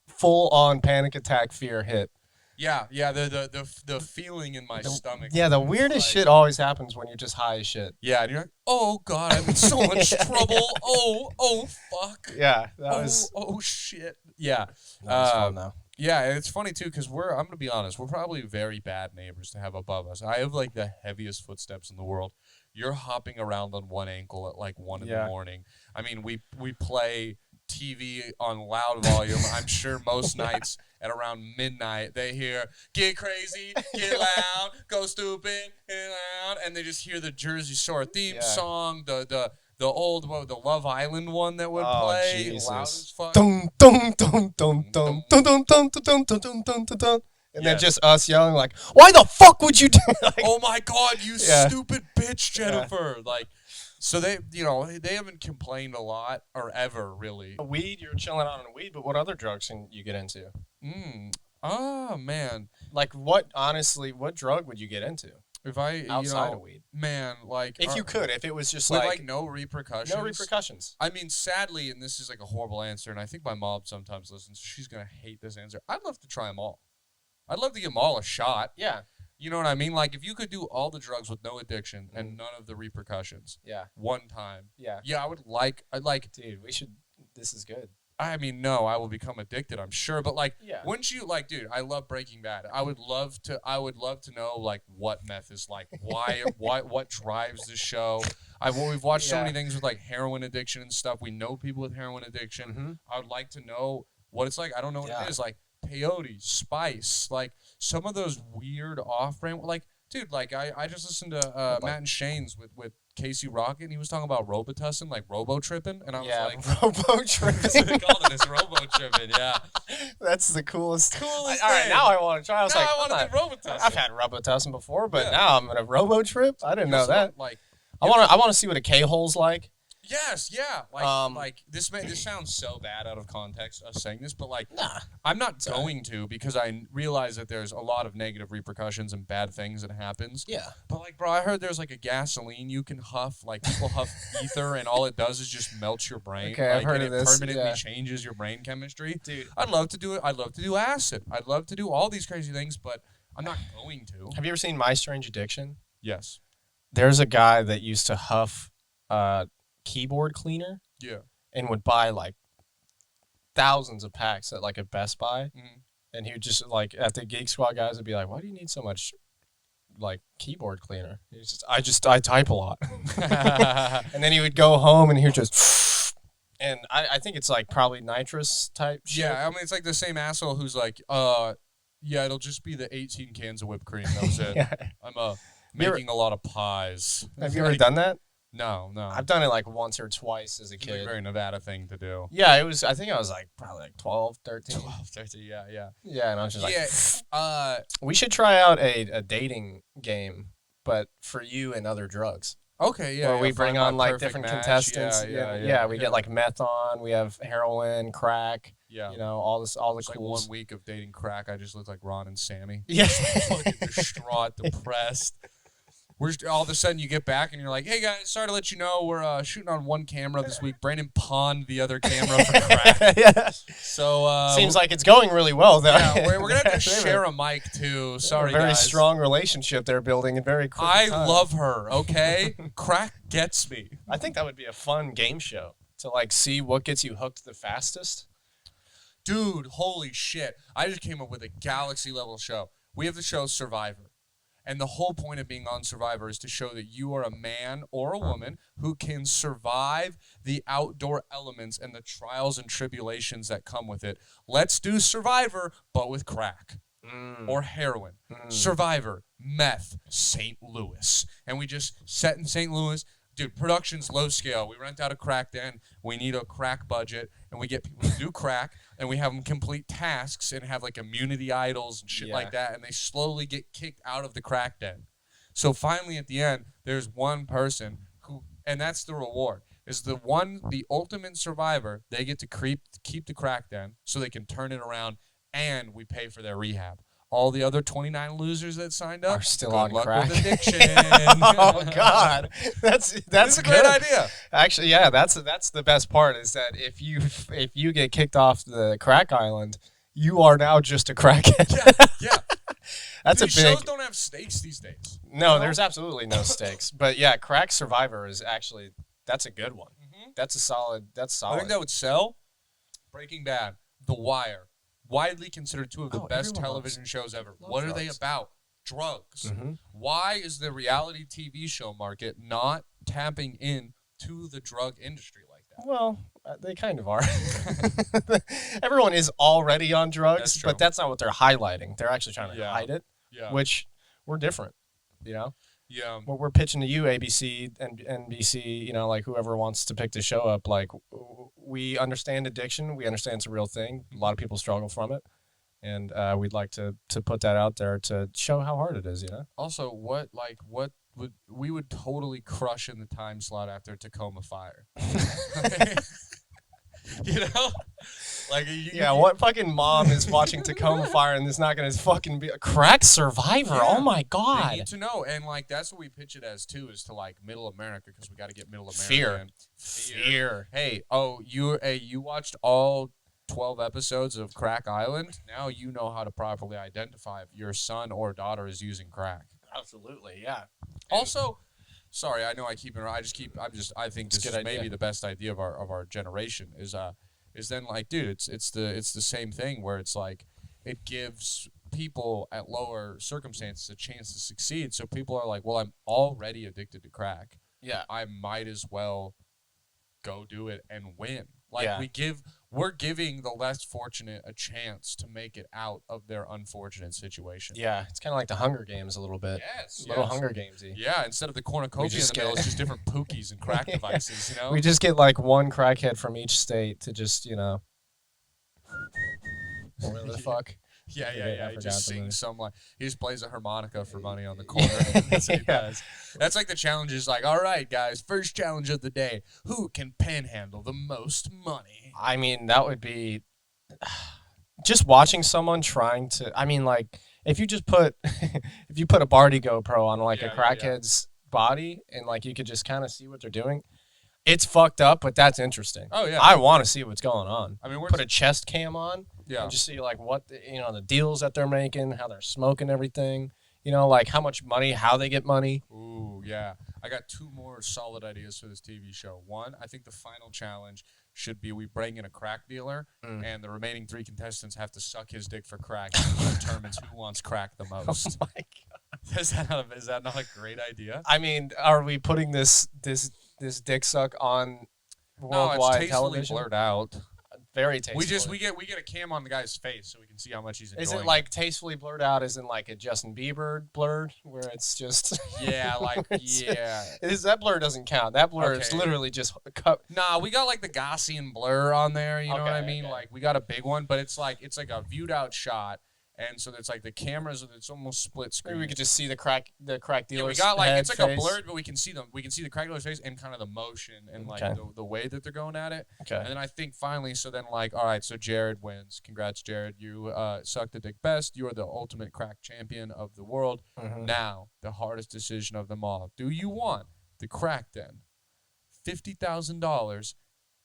full on panic attack fear hit. Yeah, the feeling in my stomach. Yeah, the weirdest shit always happens when you're just high as shit. Yeah, and you're like, oh god, I'm in so much trouble. Oh fuck. Yeah, that was. Oh shit. Yeah. That was fun though. Yeah, and it's funny too because I'm gonna be honest, we're probably very bad neighbors to have above us. I have like the heaviest footsteps in the world. You're hopping around on one ankle at like 1 in the morning. I mean, we play TV on loud volume. I'm sure most nights at around midnight they hear "Get crazy, get loud, go stupid, get loud," and they just hear the Jersey Shore theme song, the old the Love Island one that would play Jesus. loud as fuck. Dun, dun, dun, dun, dun, dun, dun, dun, dun, dun, dun, dun, dun, dun. And then just us yelling like, "Why the fuck would you do?" Like, oh my god, you stupid bitch, Jennifer! Like, so they haven't complained a lot or ever really. Weed, you're chilling out on weed, but what other drugs can you get into? Oh man, Like honestly, what drug would you get into? if I Outside of weed, man, like if you could, if it was just with like no repercussions. no repercussions. I mean, sadly, and this is like a horrible answer, and I think my mom sometimes listens. She's gonna hate this answer. I'd love to try them all. I'd love to give them all a shot. Yeah. You know what I mean? Like, if you could do all the drugs with no addiction and none of the repercussions. Yeah. One time. Yeah. Yeah, I'd like. Dude, we should. This is good. I mean, no, I will become addicted, I'm sure. But like, Yeah. wouldn't you like, dude? I love Breaking Bad. I would love to know like what meth is like. Why? what drives the show? We've watched so many things with like heroin addiction and stuff. We know people with heroin addiction. Mm-hmm. I would like to know what it's like. I don't know what it is. Like peyote, spice, like some of those weird off-brand. Like, dude, like I just listened to Matt and Shane's with Casey Rocket, and he was talking about Robitussin, like Robotripping, and I was like, Robotripping. that's what they called it, it's Robotripping, yeah. That's the coolest. Coolest All right, thing. now I want to try. I was Now like, I want to do Robitussin. I've had Robitussin before, but now I'm gonna Robotrip. I didn't know that. Like, I want to see what a K-hole's like. yes, yeah. Like this sounds so bad out of context us saying this, but like I'm not going to because I realize that there's a lot of negative repercussions and bad things that happens. Yeah. But like, bro, I heard there's like a gasoline you can huff. Like people huff ether, and all it does is just melts your brain. Okay, like, I've heard and of it this. permanently changes your brain chemistry. Dude, I'd love to do it. I'd love to do acid. I'd love to do all these crazy things, but I'm not going to. have you ever seen My Strange Addiction? Yes. There's a guy that used to huff keyboard cleaner. Yeah. And would buy like thousands of packs at like a Best Buy. Mm-hmm. And he would just like at the Geek Squad guys would be like, "Why do you need so much like keyboard cleaner?" He's just I type a lot. And then he would go home and he would just and I think it's like probably nitrous type shit. Yeah, I mean it's like the same asshole who's like, yeah, it'll just be the 18 cans of whipped cream. That was it. Yeah. I'm making a lot of pies. Have you ever done that? No. I've done it like once or twice as a It's like kid. a very Nevada thing to do. Yeah, it was. I think I was like probably like 12, 13. 12, 13, yeah. Yeah, and I was just Yeah, we should try out a dating game, but for you and other drugs. okay, yeah. Where we bring find my on like perfect different match. contestants. Yeah, we get like meth on. We have heroin, crack. Yeah. You know, all the It's like cools. 1 week of dating crack. I just look like Ron and Sammy. Yeah. Fucking distraught, depressed. We're just, all of a sudden you get back and you're like, hey guys, sorry to let you know we're shooting on one camera this week. Brandon pawned the other camera for crack. Yeah. So Seems like it's going really well though. yeah, we're gonna have to share a mic too. Sorry, very guys. strong relationship they're building and very quick. I time. love her. Okay, crack gets me. I think that would be a fun game show to like see what gets you hooked the fastest. Dude, holy shit. I just came up with a galaxy level show. We have the show Survivor. And the whole point of being on Survivor is to show that you are a man or a woman who can survive the outdoor elements and the trials and tribulations that come with it. Let's do Survivor, but with crack or heroin. Survivor, meth, St. Louis. And we just set in St. Louis, dude, production's low scale. We rent out a crack den. We need a crack budget, and we get people to do crack, and we have them complete tasks and have like immunity idols and shit like that, and they slowly get kicked out of the crack den. So finally, at the end, there's one person who, and that's the reward, is the ultimate survivor. They get to keep the crack den so they can turn it around, and we pay for their rehab. All the other 29 losers that signed up are still good on luck crack. with addiction. Oh God, that's a great idea. Actually, yeah, that's the best part is that if you get kicked off the crack island, you are now just a crackhead. Yeah. That's These a big. shows don't have stakes these days. No, there's absolutely no stakes. But yeah, Crack Survivor is actually that's a good one. Mm-hmm. That's solid. I think that would sell. Breaking Bad, The Wire, widely considered two of the best television shows ever. What are they about? Drugs. Mm-hmm. Why is the reality TV show market not tapping in to the drug industry like that? Well, they kind of are. Everyone is already on drugs, but that's not what they're highlighting. They're actually trying to hide it, which we're different, you know? Yeah. What we're pitching to you, ABC and NBC, you know, like whoever wants to pick the show up, like we understand addiction. We understand it's a real thing. A lot of people struggle from it. And we'd like to put that out there to show how hard it is, you know? Also, we would totally crush in the time slot after Tacoma Fire. You know? Like what fucking mom is watching Tacoma Fire and is not going to fucking be a Crack Survivor? Yeah. Oh my God. They need to know. And like that's what we pitch it as too, is to like middle America, because we got to get middle America in. Fear. Hey, you watched all 12 episodes of Crack Island. Now you know how to properly identify if your son or daughter is using crack. Absolutely, yeah. Also, sorry, I know I keep it. I think this is maybe the best idea of our generation is then like, dude, it's the same thing where it's like it gives people at lower circumstances a chance to succeed. So people are like, well, I'm already addicted to crack. Yeah, I might as well go do it and win. Like we're giving the less fortunate a chance to make it out of their unfortunate situation. Yeah, it's kind of like the Hunger Games a little bit. Yes, little Hunger Gamesy. Yeah, instead of the cornucopia in the middle, it's just different pookies and crack devices. You know, we just get like one crackhead from each state to just whatever the fuck. Yeah. He just sings some like he just plays a harmonica for money on the corner. That's what he does. That's like the challenge is like, all right, guys, first challenge of the day: who can panhandle the most money? I mean, that would be just watching someone trying to. I mean, like if you put a Barty GoPro on like a crackhead's body and like you could just kind of see what they're doing. It's fucked up, but that's interesting. Oh yeah, I want to see what's going on. I mean, put a chest cam on. Yeah. And just see like what the deals that they're making, how they're smoking everything. You know, like how much money, how they get money. Ooh, yeah. I got two more solid ideas for this TV show. One, I think the final challenge should be we bring in a crack dealer, and the remaining 3 contestants have to suck his dick for crack, and determines who wants crack the most. Oh my God. Is that not a great idea? I mean, are we putting this dick suck on worldwide no, it's tastefully television? Blurred out. Very tastefully. We get a cam on the guy's face so we can see how much he's enjoying. Is it like tastefully blurred out? Isn't like a Justin Bieber blurred where it's just Is that blur doesn't count? That blur is literally just cut. Nah, we got like the Gaussian blur on there. You know what I mean? Okay. Like we got a big one, but it's like a viewed out shot. And so it's like the cameras, it's almost split screen. Maybe we could just see the crack dealer's we got like it's like face. a blurred, but we can see them. We can see the crack dealer's face and kind of the motion and like the way that they're going at it. Okay. And then I think finally, so then like, all right, so Jared wins. Congrats, Jared. You sucked the dick best. You are the ultimate crack champion of the world. Mm-hmm. Now, the hardest decision of them all. Do you want the crack den, $50,000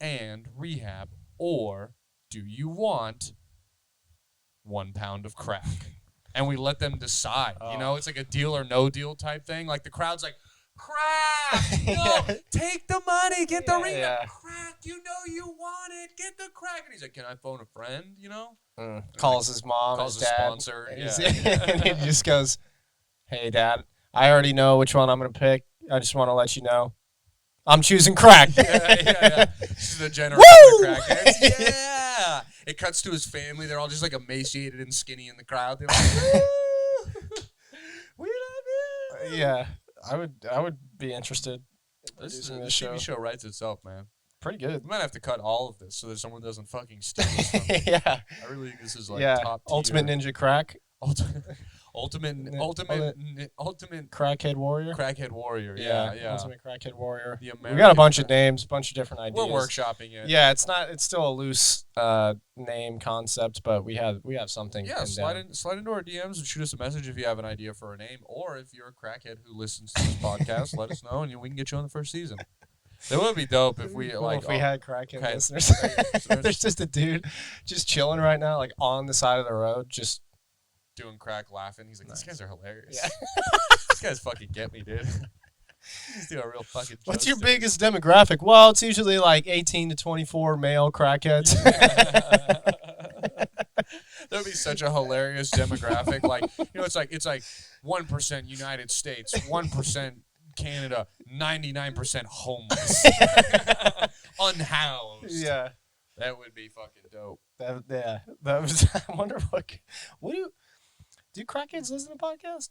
and rehab, or do you want 1 pound of crack? And we let them decide. You know, it's like a deal or no deal type thing. Like the crowd's like, crack! No, take the money, get the rehab. Crack, you know you want it, get the crack. And he's like, can I phone a friend, you know? Calls his mom, calls his his dad. sponsor. And he just goes, hey, Dad, I already know which one I'm going to pick. I just want to let you know. I'm choosing crack. Yeah. She's the general crackheads. Yeah. It cuts to his family. They're all just like emaciated and skinny in the crowd. They're like, we love you. Yeah, I would be interested. producing this this show. TV show writes itself, man. Pretty good. We might have to cut all of this so that someone doesn't fucking steal this from me. Yeah. I really think this is like Yeah. top tier. Ultimate Ninja Crack. Ultimate Crackhead Warrior. Crackhead warrior. Yeah. Ultimate Crackhead Warrior. The We got a bunch American of names, bunch of different ideas. We're workshopping it. Yeah, it's still a loose name concept, but we have something. Yeah, slide into our DMs and shoot us a message if you have an idea for a name, or if you're a crackhead who listens to this podcast, let us know and we can get you on the first season. That would be dope if we had crackhead listeners. There's just a dude just chilling right now, like on the side of the road, just doing crack, laughing. He's like, "These guys are hilarious. Yeah. These guys fucking get me, dude." He's doing a real fucking. What's your biggest demographic? Well, it's usually like 18 to 24 male crackheads. That would be such a hilarious demographic. Like, it's like 1% United States, 1% Canada, 99% homeless, unhoused. Yeah, that would be fucking dope. That was. I wonder what do crackheads listen to podcasts?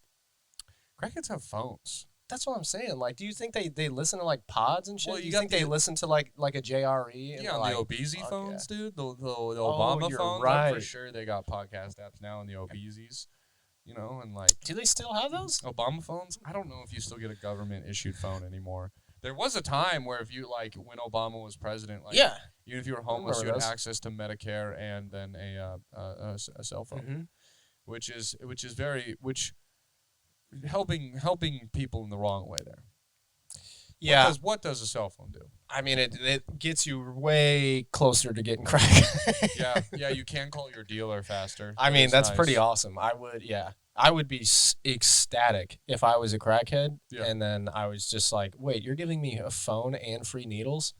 Crackheads have phones. That's what I'm saying. Like, do you think they listen to like pods and shit? Well, you think they listen to like a JRE? Yeah, on like, the Obese phones, dude. The Oh, Obama you're phones. right. I'm for sure they got podcast apps now on the Obeses. And like. Do they still have those? Obama phones? I don't know if you still get a government issued phone anymore. There was a time where if you when Obama was president, like even if you were homeless, you had access to Medicare and then a cell phone, which is helping people in the wrong way there. Yeah. What does a cell phone do? I mean, it gets you way closer to getting crack. yeah, you can call your dealer faster. I mean, that's nice. Pretty awesome. I would be ecstatic if I was a crackhead, and then I was just like, wait, you're giving me a phone and free needles?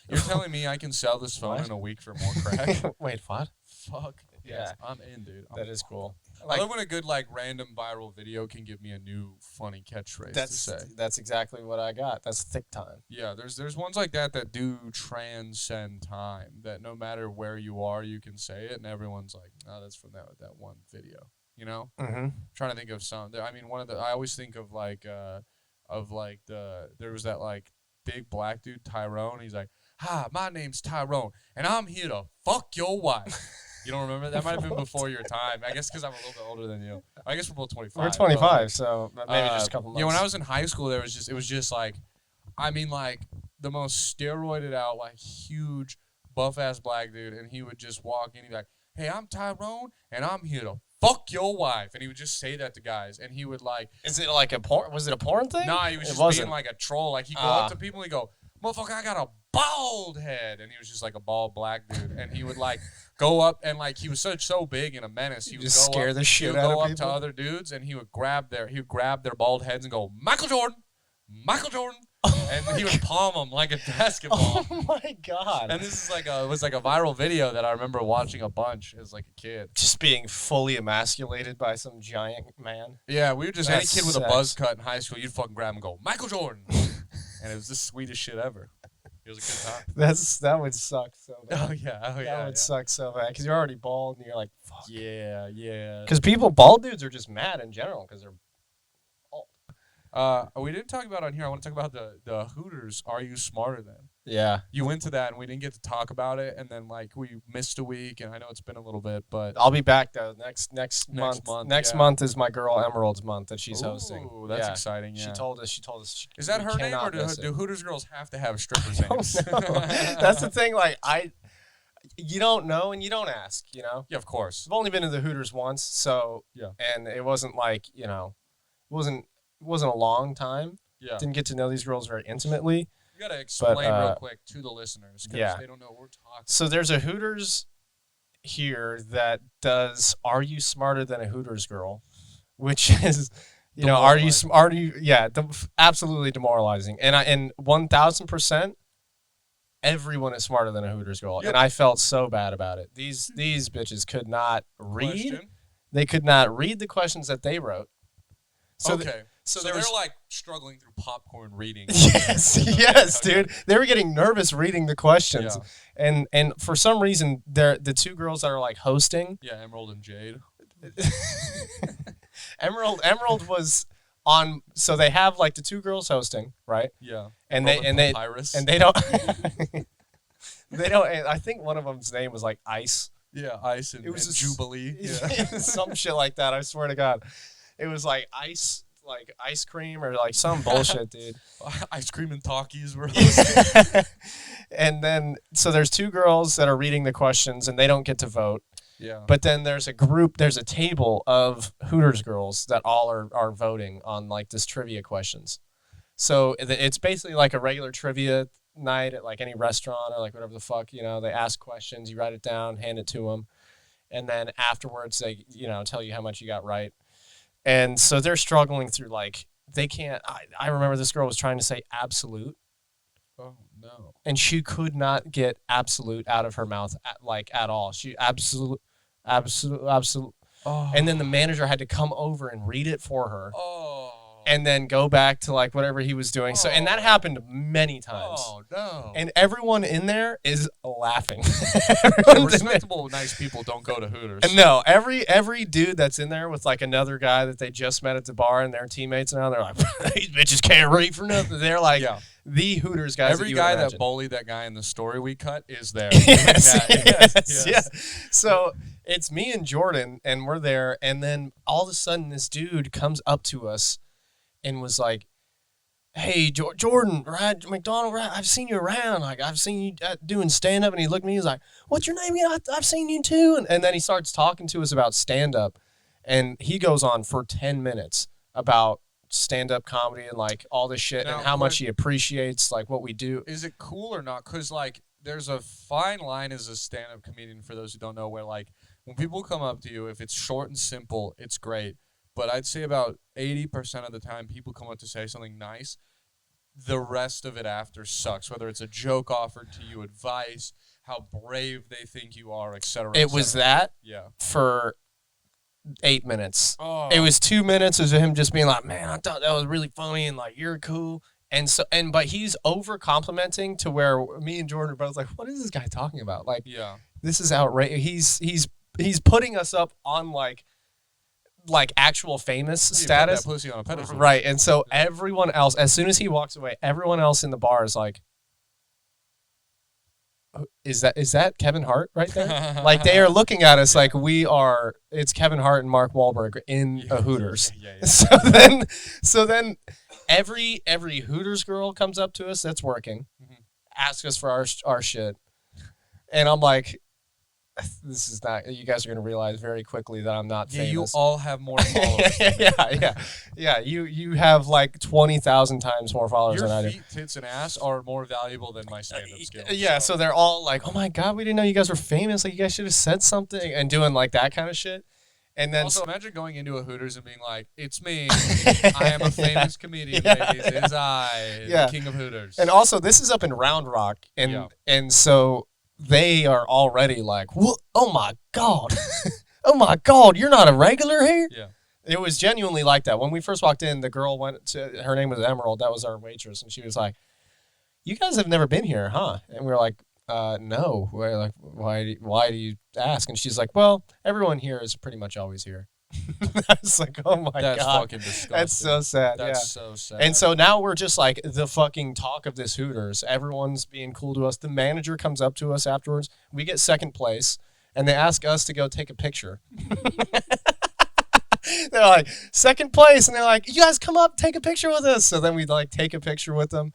You're telling me I can sell this phone in a week for more crack? Wait, what? Fuck. Yes, I'm in, dude. That is cool. I love when a good random viral video can give me a new funny catchphrase to say. That's exactly what I got. That's thick time. Yeah, there's ones like that do transcend time. That no matter where you are, you can say it, and everyone's like, "Oh, that's from that one video." Mm-hmm. Trying to think of some. I mean, I always think of there was that big black dude Tyrone. He's like, "Hi, my name's Tyrone, and I'm here to fuck your wife." You don't remember? That might have been before your time. I guess because I'm a little bit older than you. I guess we're both 25. We're 25, so maybe just a couple months. Yeah, when I was in high school, it was just the most steroided out, huge, buff-ass black dude, and he would just walk in, he'd be like, "Hey, I'm Tyrone, and I'm here to fuck your wife." And he would just say that to guys, and he would Is it like a porn? Was it a porn thing? Nah, he was just being like a troll. He'd go up to people and he'd go, "Motherfucker, I got a bald head," and he was just like a bald black dude, and he would go up and he was so big and a menace. He would just scare the shit out of people. Go up to other dudes and he would grab their bald heads and go, "Michael Jordan, Michael Jordan," and he would palm them like a basketball. Oh my god! And this is it was a viral video that I remember watching a bunch as a kid. Just being fully emasculated by some giant man. Yeah, we were just any kid with a buzz cut in high school, you'd fucking grab him and go, "Michael Jordan," and it was the sweetest shit ever. It was a good time. That would suck so bad. Oh yeah. That would suck so bad because you're already bald and you're like, fuck. Yeah. Because bald dudes are just mad in general because they're bald. We didn't talk about on here. I want to talk about the Hooters. Are you smarter than? Yeah. You went to that and we didn't get to talk about it, and then we missed a week, and I know it's been a little bit, but I'll be back though next month. Next month is my girl Emerald's month that she's hosting. Ooh, that's exciting. Yeah. She told us. Is that her name, or do Hooters girls have to have strippers' names? That's the thing. You don't know and you don't ask. Yeah, of course. I've only been to the Hooters once, so yeah, and it wasn't it wasn't a long time. Yeah, didn't get to know these girls very intimately. You gotta explain real quick to the listeners because they don't know what we're talking. So there's a Hooters here that does "Are you smarter than a Hooters girl?" which is, absolutely demoralizing. And 1,000%, everyone is smarter than a Hooters girl, and I felt so bad about it. These bitches could not read. Question? They could not read the questions that they wrote. So okay. So they're struggling through popcorn reading. Yes, dude. They were getting nervous reading the questions, and for some reason, the two girls that are hosting. Yeah, Emerald and Jade. Emerald was So they have like the two girls hosting, right? Yeah. And Roman they papyrus. and they don't they don't. And I think one of them's name was like Ice. Yeah, Ice and, It was and a Jubilee. Yeah. some shit like that. I swear to God, it was like ice cream or like some bullshit, dude. Ice cream and Takis were hosting. And then so there's two girls that are reading the questions and they don't get to vote. Yeah. But then there's a table of Hooters girls that all are voting on like this trivia questions. So it's basically like a regular trivia night at like any restaurant or like whatever the fuck, they ask questions, you write it down, hand it to them. And then afterwards they, tell you how much you got right. And so they're struggling through like, they can't, I remember this girl was trying to say absolute. Oh, no. And she could not get absolute out of her mouth at all. She absolute. Oh. And then the manager had to come over and read it for her. Oh. And then go back to like whatever he was doing. So, and that happened many times. Oh, no. And everyone in there is laughing. Respectable, nice people don't go to Hooters. No, every dude that's in there with like another guy that they just met at the bar and their teammates now, they're like, these bitches can't read for nothing. They're like the Hooters guys. Every guy that bullied that guy in the story we cut is there. Yes. So it's me and Jordan, and we're there, and then all of a sudden this dude comes up to us and was like, hey, Jordan, McDonald, I've seen you around. Like, I've seen you doing stand-up. And he looked at me, he was like, what's your name again? I've seen you too. And then he starts talking to us about stand-up. And he goes on for 10 minutes about stand-up comedy and, like, all this shit and how much he appreciates, like, what we do. Is it cool or not? Because, like, there's a fine line as a stand-up comedian, for those who don't know, where, like, when people come up to you, if it's short and simple, it's great. But I'd say about 80% of the time people come up to say something nice. The rest of it after sucks, whether it's a joke offered to you, advice, how brave they think you are, etc. It was that for 8 minutes. Oh. It was 2 minutes of him just being like, man, I thought that was really funny and like, you're cool. But he's over complimenting to where me and Jordan are both like, what is this guy talking about? Like, this is outrageous. He's putting us up on like actual famous status. Put that pussy on a pedestal. Right. And so everyone else, as soon as he walks away, everyone else in the bar is like, is that Kevin Hart right there? Like they are looking at us like it's Kevin Hart and Mark Wahlberg in a Hooters. So then every Hooters girl comes up to us that's working, asks us for our shit. And I'm like, this is not. You guys are going to realize very quickly that I'm not famous. You all have more followers. Yeah. You have like 20,000 times more followers than I do. Your feet, tits, and ass are more valuable than my stand-up skills. Yeah, so they're all like, "Oh my God, we didn't know you guys were famous. Like, you guys should have said something," and doing like that kind of shit. And then also imagine going into a Hooters and being like, "It's me. I am a famous comedian, ladies. It is I, the king of Hooters." And also, this is up in Round Rock, and so. They are already like, oh my God. Oh my God, you're not a regular here? Yeah. It was genuinely like that. When we first walked in, the girl her name was Emerald, that was our waitress, and she was like, you guys have never been here, huh? And we were like, no. We're like, why do you ask? And she's like, well, everyone here is pretty much always here. I was like, oh my God. That's fucking disgusting. That's so sad. That's so sad. And so now we're just like the fucking talk of this Hooters. Everyone's being cool to us. The manager comes up to us afterwards. We get second place, and they ask us to go take a picture. They're like, second place. And they're like, you guys come up, take a picture with us. So then we like take a picture with them.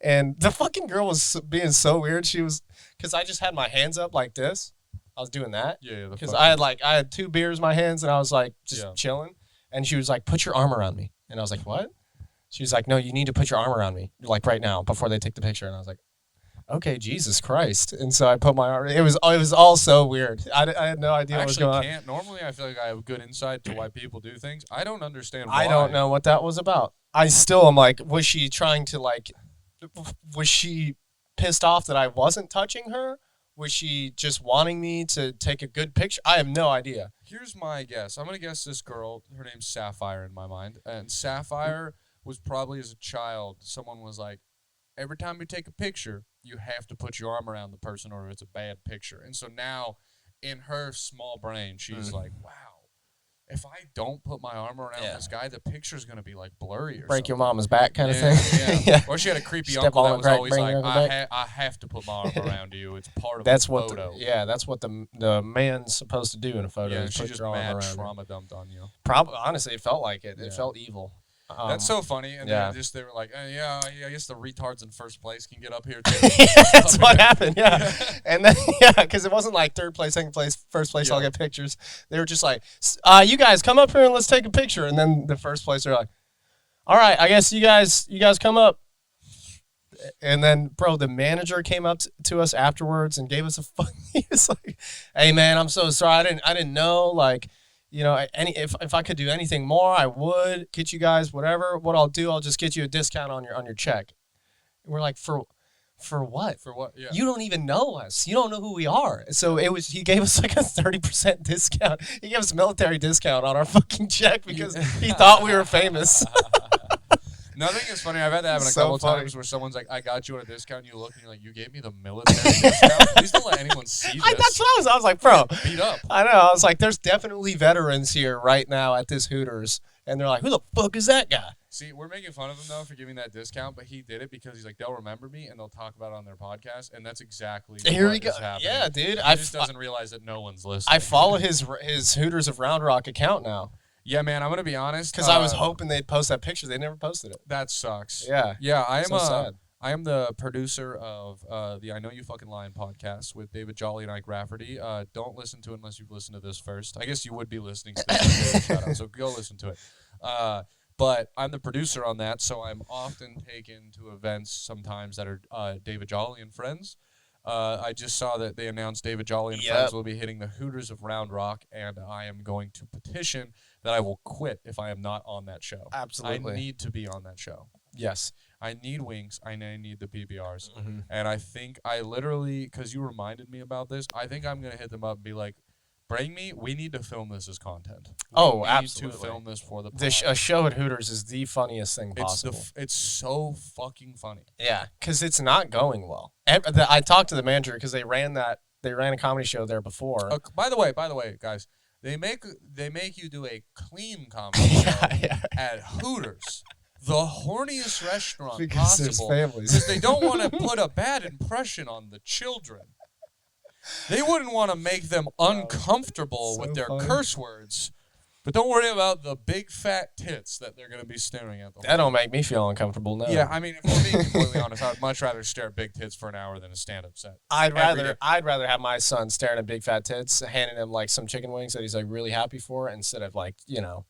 And the fucking girl was being so weird. She was, because I just had my hands up like this. I was doing that because I had 2 beers in my hands and I was like just chilling, and she was like, put your arm around me, and I was like, what? She was like, no, you need to put your arm around me like right now before they take the picture. And I was like, okay, Jesus Christ. And so I put my arm. It was all so weird. I had no idea what was going on. Normally I feel like I have good insight to why people do things. I don't understand why. I don't know what that was about. I still am like, was she trying to was she pissed off that I wasn't touching her? Was she just wanting me to take a good picture? I have no idea. Here's my guess. I'm going to guess this girl, her name's Sapphire in my mind. And Sapphire was probably as a child, someone was like, every time you take a picture, you have to put your arm around the person or it's a bad picture. And so now in her small brain, she's like, wow. if I don't put my arm around this guy, the picture's gonna be like blurry or break your something. mama's back kind of Yeah, thing. yeah. Or she had a creepy Step uncle on that the was crack, always bring like, your uncle back. I have to put my arm around you. It's part of That's the what photo. that's what the man's supposed to do in a photo. Yeah, is she put just your arm mad around trauma dumped on you. Honestly, it felt like it. Yeah. It felt evil. That's so funny. And yeah. they were like, yeah, I guess the retards in first place can get up here too. That's what happened. Yeah, and then because it wasn't like third place, second place, first place. I'll get pictures. They were just like, you guys come up here and let's take a picture. And then the first place, they're like, all right, I guess you guys come up. And then, bro, the manager came up to us afterwards and gave us a fuck. He was like, "Hey, man, I'm so sorry. I didn't know. Like, you know, if I could do anything more, I would get you guys whatever. What I'll do, I'll just get you a discount on your check." And we're like, for what? For what? Yeah. You don't even know us. You don't know who we are. So he gave us like a 30% discount. He gave us a military discount on our fucking check because he thought we were famous. Nothing is funny. I've had that happen a So couple funny. times where someone's like, I got you on a discount, and you look and you're like, you gave me the military discount? Please don't let anyone see this. That's what I was like, bro. Beat up. I know. I was like, there's definitely veterans here right now at this Hooters. And they're like, who the fuck is that guy? See, we're making fun of him, though, for giving that discount, but he did it because he's like, they'll remember me, and they'll talk about it on their podcast, and that's exactly Here what we go. is happening. Yeah, dude. He just doesn't realize that no one's listening. I follow his Hooters of Round Rock account now. Yeah, man, I'm going to be honest. Because I was hoping they'd post that picture. They never posted it. That sucks. Yeah. Yeah, I am So sad. I am the producer of the I Know You Fucking Lying podcast with David Jolly and Ike Rafferty. Don't listen to it unless you've listened to this first. I guess you would be listening to this. Shout out, so go listen to it. But I'm the producer on that, so I'm often taken to events sometimes that are David Jolly and Friends. I just saw that they announced David Jolly and Friends will be hitting the Hooters of Round Rock, and I am going to petition that I will quit if I am not on that show. Absolutely. I need to be on that show. Yes. I need wings. I need the PBRs. Mm-hmm. And I think I literally, because you reminded me about this, I think I'm going to hit them up and be like, we need to film this as content. We need absolutely. to film this for the A show at Hooters is the funniest thing possible. It's so fucking funny. Yeah, because it's not going well. I talked to the manager because they ran a comedy show there before. By the way, guys, they make you do a clean comedy show at Hooters, the horniest restaurant Because there's possible, families. because they don't want to put a bad impression on the children. They wouldn't want to make them uncomfortable with their curse words. But don't worry about the big fat tits that they're going to be staring at. That don't make me feel uncomfortable, no. Yeah, I mean, if we're being completely honest, I'd much rather stare at big tits for an hour than a stand-up set. I'd rather have my son staring at big fat tits, handing him like some chicken wings that he's like really happy for, instead of like, you know,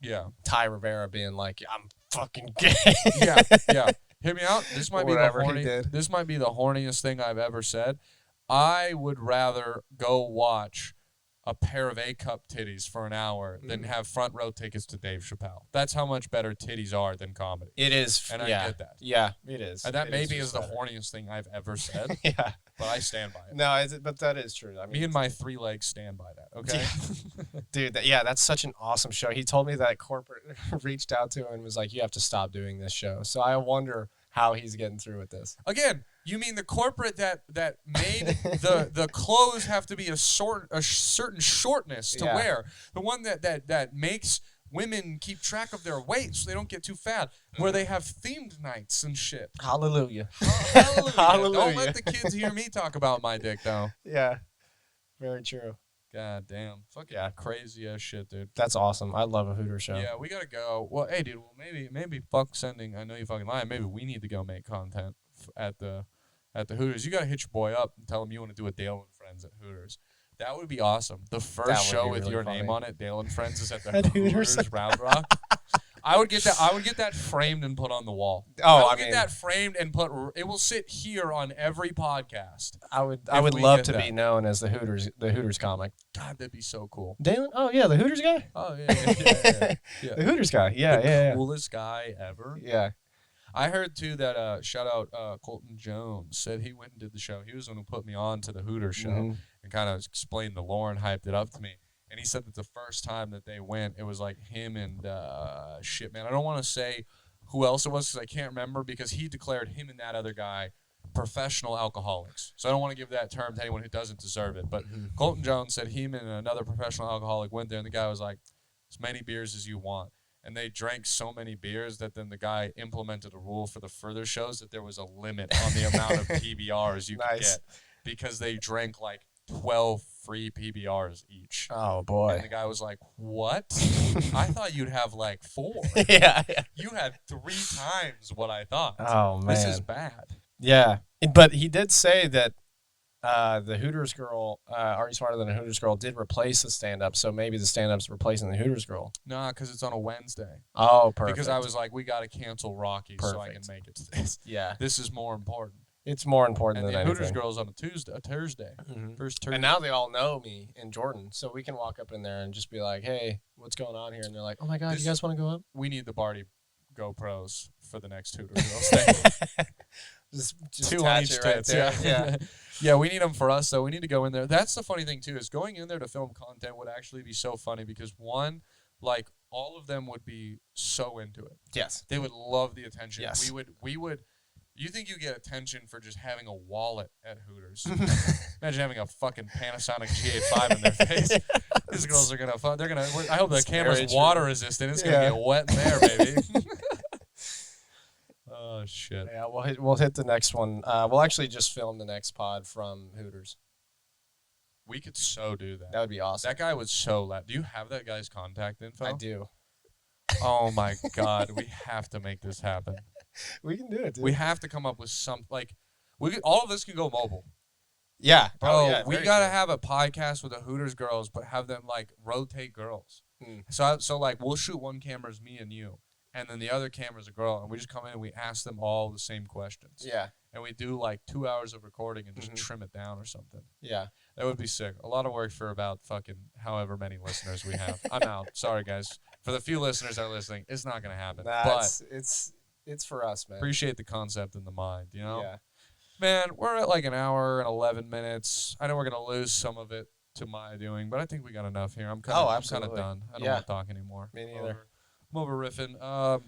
Ty Rivera being like, I'm fucking gay. Yeah. Hear me out. This might This might be the horniest thing I've ever said. I would rather go watch a pair of A-cup titties for an hour than have front row tickets to Dave Chappelle. That's how much better titties are than comedy. It is. And I get that. Yeah, it is. And that maybe is the horniest thing I've ever said. Yeah. But I stand by it. No, but that is true. I mean, me and my 3 legs stand by that, okay? Dude, that's such an awesome show. He told me that corporate reached out to him and was like, you have to stop doing this show. So I wonder how he's getting through with this. Again, you mean the corporate that made the clothes have to be a certain shortness to wear, the one that makes women keep track of their weight so they don't get too fat, where they have themed nights and shit. Hallelujah. Hallelujah. Hallelujah. Don't let the kids hear me talk about my dick, though. Yeah, very true. God damn. Fucking crazy ass shit, dude. That's awesome. I love a Hooter show. Yeah, we gotta go. Well, hey, dude. Well, maybe fuck sending. I know you fucking lying. Maybe we need to go make content at the Hooters. You gotta hit your boy up and tell him you want to do a Daylen Friends at Hooters. That would be awesome. The first show with really your name on it, Daylen Friends, is at the Hooters Round Rock. I would get that framed and put on the wall. Oh, I would get that framed and it will sit here on every podcast. I would love to be known as the Hooters comic. God, that'd be so cool. Daylen? Oh yeah, the Hooters guy? Oh yeah. The Hooters guy. Yeah. Coolest guy ever. Yeah. I heard too that shout out Colton Jones said he went and did the show. He was the one who put me on to the Hooters show and kind of explained the lore and hyped it up to me. And he said that the first time that they went, it was like him and shit, man. I don't want to say who else it was because I can't remember, because he declared him and that other guy professional alcoholics. So I don't want to give that term to anyone who doesn't deserve it. But Colton Jones said him and another professional alcoholic went there, and the guy was like, as many beers as you want. And they drank so many beers that then the guy implemented a rule for the further shows that there was a limit on the amount of PBRs you could get because they drank like 12 free PBRs each. Oh, boy. And the guy was like, what? I thought you'd have like 4. Yeah. You had 3 times what I thought. Oh, man. This is bad. Yeah. But he did say that the Hooters girl, Are You Smarter Than a Hooters Girl, did replace the stand-up, so maybe the stand-up's replacing the Hooters girl. Nah, because it's on a Wednesday. Oh, perfect. Because I was like, we got to cancel Rocky so I can make it to this. Yeah. This is more important. It's more important and than the anything. Hooters girl's on a Thursday. Mm-hmm. First Thursday. And now they all know me and Jordan, so we can walk up in there and just be like, hey, what's going on here? And they're like, oh, my God, you guys want to go up? We need the Barty GoPros for the next Hooters Girls thing. just 2 on each right tits, there. yeah. Yeah, we need them for us, though. We need to go in there. That's the funny thing, too, is going in there to film content would actually be so funny because, one, like, all of them would be so into it. Yes. They would love the attention. Yes. We would. You think you get attention for just having a wallet at Hooters? Imagine having a fucking Panasonic G85 in their face. These girls are gonna. They're gonna. I hope the camera's water resistant. It's gonna get wet in there, baby. Oh shit. Yeah, we'll hit the next one. We'll actually just film the next pod from Hooters. We could so do that. That would be awesome. That guy was so loud. Do you have that guy's contact info? I do. Oh my God, we have to make this happen. We can do it, dude. We have to come up with some all of this can go mobile. Yeah, bro. Oh, yeah, we gotta have a podcast with the Hooters girls, but have them like rotate girls. So like we'll shoot one camera as me and you, and then the other camera's a girl, and we just come in and we ask them all the same questions. Yeah. And we do like 2 hours of recording and just trim it down or something. Yeah. That would be sick. A lot of work for about fucking however many listeners we have. I'm out. Sorry, guys. For the few listeners that are listening, it's not going to happen. Nah, but it's for us, man. Appreciate the concept in the mind, you know? Yeah. Man, we're at like an hour and 11 minutes. I know we're going to lose some of it to my doing, but I think we got enough here. I'm kind of done. I don't want to talk anymore. Me neither. I'm over riffing.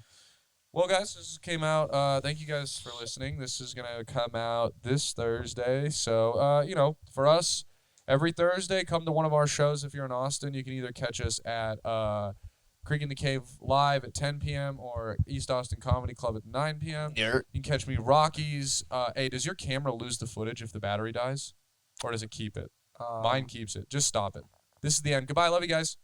Well, guys, this came out. Thank you guys for listening. This is going to come out this Thursday. So, for us, every Thursday, come to one of our shows. If you're in Austin, you can either catch us at Creek in the Cave live at 10 p.m. or East Austin Comedy Club at 9 p.m. Yeah. You can catch me Rockies. Hey, does your camera lose the footage if the battery dies? Or does it keep it? Mine keeps it. Just stop it. This is the end. Goodbye. Love you guys.